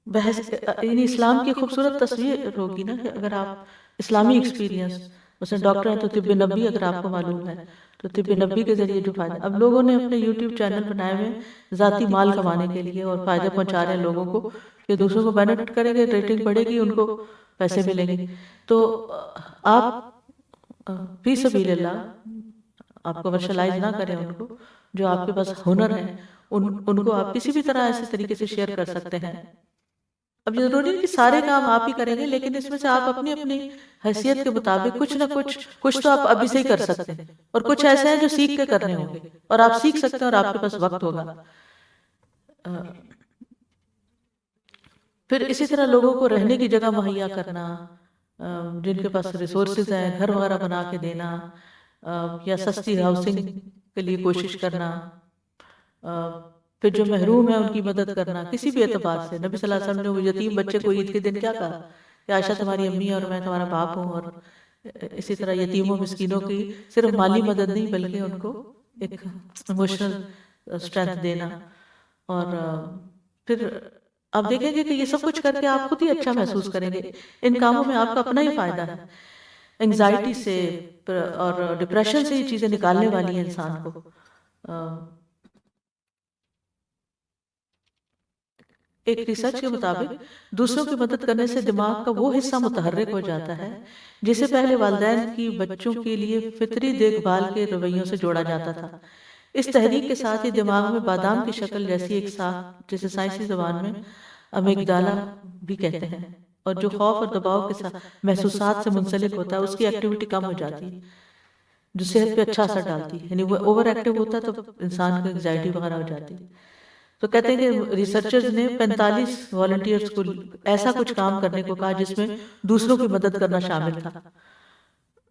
بحث یعنی اسلام کی خوبصورت تصویر ہوگی نا کہ اگر آپ اسلامی ایکسپیرینس، مثلا ڈاکٹر ہیں تو طب نبی اگر آپ کو معلوم ہے تو طب نبی کے ذریعے جو فائدہ، اب لوگوں نے اپنے یوٹیوب چینل بنائے ہوئے ذاتی مال کمانے کے لیے اور فائدے پہنچا رہے ہیں لوگوں کو کہ دوسروں کو بینیفٹ کریں گے، ریٹنگ بڑھے گی، ان کو پیسے ملیں گے۔ تو آپ فی سبیل اللہ آپ کمرشلائز نہ کریں ان کو، جو آپ کے پاس ہنر ہے ان کو آپ کسی بھی طرح ایسے طریقے سے شیئر کر سکتے ہیں۔ اب یہ ضروری نہیں کہ سارے کام آپ ہی کریں گے، لیکن اس میں سے آپ اپنی اپنی حیثیت کے مطابق کچھ نہ کچھ تو آپ ابھی سے ہی کر سکتے ہیں، اور کچھ ایسے ہیں جو سیکھ کے کرنے ہوں گے، اور آپ سیکھ سکتے ہیں اور آپ کے پاس وقت ہوگا۔ پھر اسی طرح لوگوں کو رہنے کی جگہ مہیا کرنا، جن کے پاس ریسورسز ہیں گھر وغیرہ بنا کے دینا، یا سستی ہاؤسنگ کے لیے کوشش کرنا، پھر جو محروم ہیں ان کی مدد کرنا کسی بھی اعتبار سے۔ نبی صلی اللہ علیہ وسلم نے وہ یتیم بچے کو عید کے دن کیا کہا کہ عائشہ تمہاری امی اور میں تمہارا باپ ہوں، اور اسی طرح یتیموں مسکینوں کی صرف مالی مدد نہیں بلکہ ان کو ایک ایموشنل اسٹرینتھ دینا۔ اور پھر آپ دیکھیں گے کہ یہ سب کچھ کر کے آپ خود ہی اچھا محسوس کریں گے، ان کاموں میں آپ کا اپنا ہی فائدہ ہے۔ انگزائٹی سے اور ڈپریشن سے یہ چیزیں نکالنے والی ہیں انسان کو۔ ایک ریسرچ کے مطابق دوسروں کی مدد کرنے سے دماغ کا وہ حصہ متحرک ہو جاتا ہے جسے پہلے والدین کی بچوں کے لیے فطری دیکھ بھال کے رویوں سے جوڑا جاتا تھا۔ اس تحریک کے ساتھ ہی دماغ میں بادام کی شکل جیسی ایک ساخت، جسے سائنسی زبان میں امیگڈالا بھی کہتے ہیں، اور جو خوف اور دباؤ کے ساتھ محسوسات سے منسلک ہوتا ہے، اس کی ایکٹیویٹی کم ہو جاتی ہے، جو صحت پہ اچھا اثر ڈالتی ہے۔ یعنی وہ اوور ایکٹیو ہوتا ہے تو انسان کو انگزائٹی وغیرہ ہو جاتی ہے۔ تو کہتے ہیں کہ ریسرچرز نے 45 والنٹیئرز کو ایسا کچھ کام کرنے کو کہا جس میں دوسروں کی مدد کرنا شامل تھا۔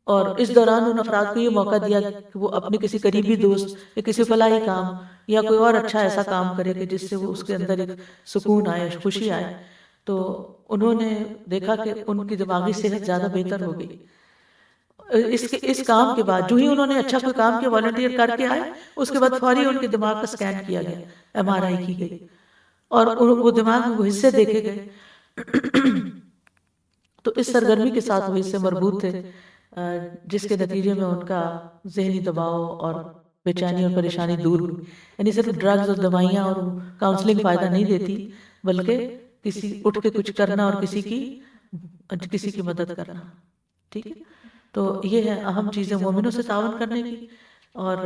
اور اس دوران ان افراد کو یہ موقع دیا کہ وہ اپنے کسی قریبی دوست یا کسی فلاحی کام یا کوئی اور اچھا ایسا کام کرے کہ جس سے وہ اس کے اندر ایک سکون آئے، خوشی آئے. تو انہوں نے دیکھا کہ ان کی دماغی صحت زیادہ بہتر ہو گئی. اس کام کے بعد جو ہی انہوں نے اچھا کوئی کام کیا، والنٹیئر کر کے آئے، اس کے بعد فوری ان کے دماغ کا سکین کیا گیا، MRI کی گئی، اور وہ دماغ میں وہ حصے دیکھے گئے. تو اس سرگرمی کے ساتھ وہ حصے مربوط تھے جس کے نتیجے میں ان کا ذہنی دباؤ اور بے چینی اور پریشانی دور ہوئی. یعنی صرف ڈرگز اور دوائیاں اور کاؤنسلنگ فائدہ نہیں دیتی، بلکہ کسی اٹھ کے کچھ کرنا اور کسی کی مدد کرنا. ٹھیک ہے، تو یہ ہے اہم چیزیں مومنوں سے تعاون کرنے کی. اور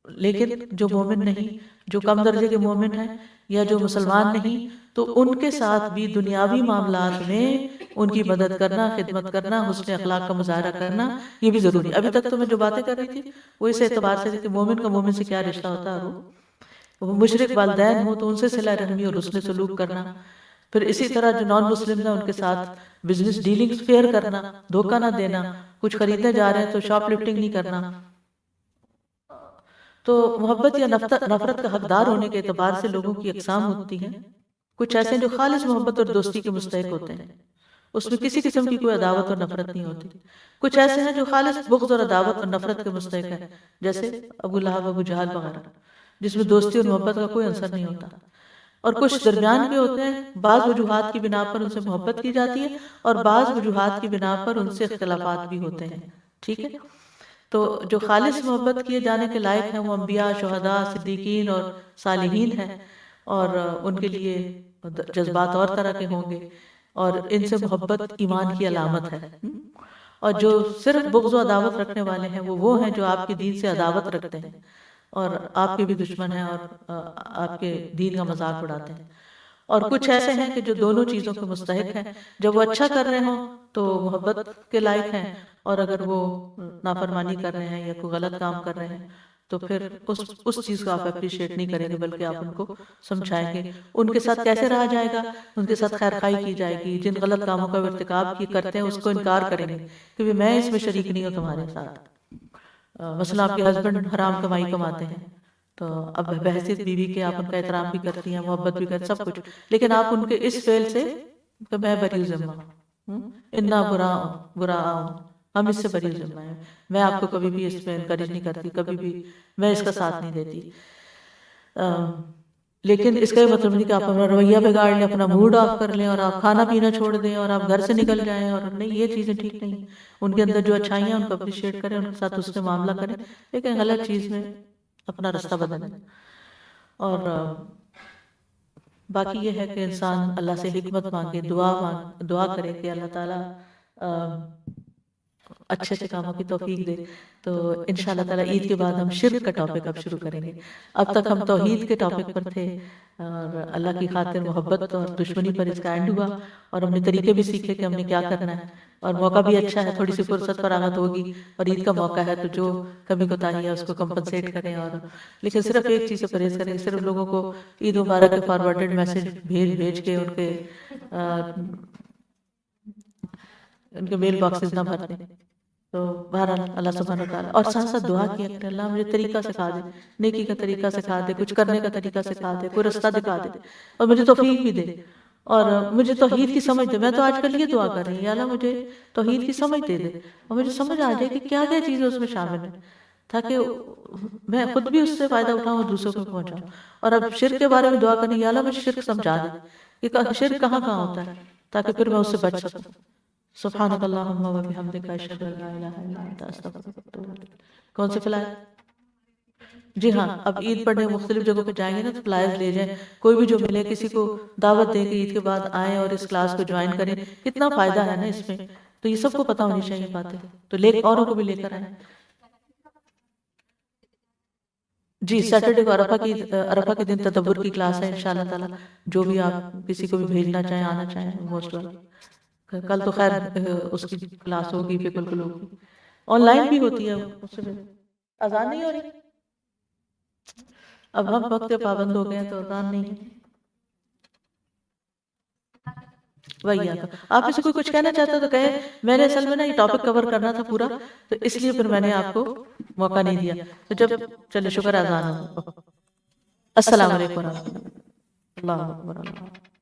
لیکن جو مومن نہیں، جو کم درجے کے مومن ہیں یا جو مسلمان نہیں، تو ان کے ساتھ بھی دنیاوی معاملات میں ان کی مدد کرنا، خدمت کرنا، حسن اخلاق کا مظاہرہ کرنا، یہ بھی ضروری. ابھی تک تو میں جو باتیں کر رہی تھی وہ اس اعتبار سے کہ مومن کا مومن سے کیا رشتہ ہوتا ہے. وہ مشرک والدین ہوں تو ان سے صلہ رحمی اور حسن سلوک کرنا. پھر اسی طرح جو نان مسلم ہیں ان کے ساتھ بزنس ڈیلنگ فیئر کرنا، دھوکہ نہ دینا. کچھ خریدنے جا رہے ہیں تو شاپ لفٹنگ نہیں کرنا. تو محبت یا نفرت کا حقدار ہونے کے اعتبار سے لوگوں کی اقسام ہوتی ہیں. کچھ ایسے ہیں جو خالص محبت اور دوستی کے مستحق ہوتے ہیں، اس میں کسی قسم کی کوئی عداوت اور نفرت نہیں ہوتی. کچھ ایسے ہیں جو خالص بغض اور عداوت اور نفرت کے مستحق ہیں، جیسے ابو لہب، ابو جہل وغیرہ، جس میں دوستی اور محبت کا کوئی عنصر نہیں ہوتا. اور کچھ درمیان کے ہوتے ہیں، بعض وجوہات کی بنا پر ان سے محبت کی جاتی ہے اور بعض وجوہات کی بنا پر ان سے اختلافات بھی ہوتے ہیں. ٹھیک ہے، تو جو خالص محبت کیے جانے کے لائق ہیں وہ انبیاء، شہداء، صدیقین اور صالحین ہیں، اور ان کے لیے جذبات اور طرح کے ہوں گے، اور ان سے محبت ایمان کی علامت ہے. اور جو صرف بغض و عداوت رکھنے والے ہیں وہ ہیں جو آپ کے دین سے عداوت رکھتے ہیں اور آپ کے بھی دشمن ہیں اور آپ کے دین کا مذاق اڑاتے ہیں. اور کچھ ایسے ہیں کہ جو دونوں چیزوں کے مستحق ہیں. جب وہ اچھا کر رہے ہوں تو محبت کے لائق ہیں، اور اگر وہ نافرمانی کر رہے ہیں یا کوئی غلط کام کر رہے ہیں تو پھر اس چیز کو آپ اپریشیٹ نہیں کریں گے، بلکہ آپ ان کو سمجھائیں گے. ان کے ساتھ کیسے رہا جائے گا؟ ان کے ساتھ خیر خواہی کی جائے گی. جن غلط کاموں کا ارتکاب کی کرتے ہیں اس کو انکار کریں گے کہ میں اس میں شریک نہیں ہوں تمہارے ساتھ. مثلا آپ کے ہسبینڈ حرام کمائی کماتے ہیں تو اب بحثیت بیوی کے آپ ان کا احترام بھی کرتی ہیں، محبت بھی کرتی ہیں، سب کچھ، لیکن آپ ان کے اس فعل سے کہ میں بری ذمہ ہوں، انا برا ہوں، ہم اس سے بری ذمہ ہیں، میں آپ کو کبھی بھی اس میں انکریج نہیں کرتی، کبھی بھی میں اس کا ساتھ نہیں دیتی. لیکن اس کا یہ مطلب نہیں کہ آپ اپنا رویہ بگاڑ لیں، اپنا موڈ آف کر لیں اور آپ کھانا پینا چھوڑ دیں اور آپ گھر سے نکل جائیں. اور نہیں، یہ چیزیں ٹھیک نہیں. ان کے اندر جو اچھائیاں ہیں ان کو اپریشیٹ کریں، ان کے ساتھ اس سے معاملہ کریں، لیکن غلط چیز میں اپنا رستہ بدلیں. اور باقی یہ ہے کہ انسان اللہ سے حکمت مانگے، دعا کرے کہ اللہ تعالیٰ اچھے اچھے کاموں کی توفیق دے. تو انشاءاللہ تعالیٰ عید کے بعد ہم شرک کا ٹاپک اب شروع کریں گے. اب تک ہم توحید کے ٹاپک پر تھے اور اللہ کی خاطر محبت اور دشمنی پر اس کا اینڈ ہوا، اور ہم نے طریقے بھی سیکھے کہ ہم نے کیا کرنا ہے. اور موقع بھی اچھا ہے، تھوڑی سی فرصت فراغت ہوگی اور عید کا موقع ہے، تو جو کمی کوتاہی ہے اس کو کمپنسیٹ کریں. اور لیکن صرف ایک چیز سے پرہیز کریں، صرف لوگوں کو عید مبارک کے فارورڈڈ میسج بھیج کے ان کے میل باکسز نہ بھر دیں. تو بہرحال اللہ سبحانہ وتعالیٰ، اور ساتھ ساتھ دعا کیا کرے، اللہ مجھے طریقہ سکھا دے، نیکی کا طریقہ سکھا دے، کچھ کرنے کا طریقہ سکھا دے، کوئی رستہ دکھا دے، اور مجھے توفیق بھی دے، اور مجھے توحید کی سمجھ دے. میں تو آج کل یہ دعا کر رہی ہوں، یا اللہ مجھے توحید کی سمجھ دے دے اور مجھے سمجھ آ جائے کہ کیا کیا چیزیں اس میں شامل ہیں، تاکہ میں خود بھی اس سے فائدہ اٹھاؤں اور دوسروں کو پہنچاؤں. اور اب شرک کے بارے میں دعا کرنی، یا اللہ مجھے شرک سمجھا دے کہ شرک کہاں کہاں ہوتا ہے، تاکہ پھر میں اس سے بچ سکوں. سبحانک اللہم و بحمدک، اشہد ان لا الہ الا انت، استغفرک و اتوب الیک. کون سے فلائر؟ جی ہاں، اب عید پڑھنے مختلف جگہوں پہ جائیں گے نا تو فلائر لے جائیں، کوئی بھی جو ملے کسی کو دعوت دیں کہ عید کے بعد آئیں اور اس کلاس کو جوائن کریں. کتنا فائدہ ہے نا اس میں، تو یہ سب کو پتہ ہونی چاہیے باتیں، تو اوروں کو بھی لے کر آئیں. جی سیٹرڈے کو عرفہ کے دن تدبر کی کلاس ہے انشاءاللہ تعالی. جو بھی آپ کسی کو بھی بھیجنا چاہیں، آنا چاہیں، موسٹ ویلکم. کل تو خیر اس کی کلاس ہوگی، بالکل ہوگی، آن لائن بھی ہوتی ہے. اس سے اذان نہیں ہو رہی، اب ہم وقت کے پابند ہو گئے ہیں تو اذان نہیں ہے. وہی آپ میں سے کوئی کچھ کہنا چاہتا تو کہے. میں نے اصل میں نا یہ ٹاپک کور کرنا تھا پورا، تو اس لیے پھر میں نے آپ کو موقع نہیں دیا. تو جب چلے شکر اذان ہو. السلام علیکم ورحمۃ اللہ. اللہ اکبر.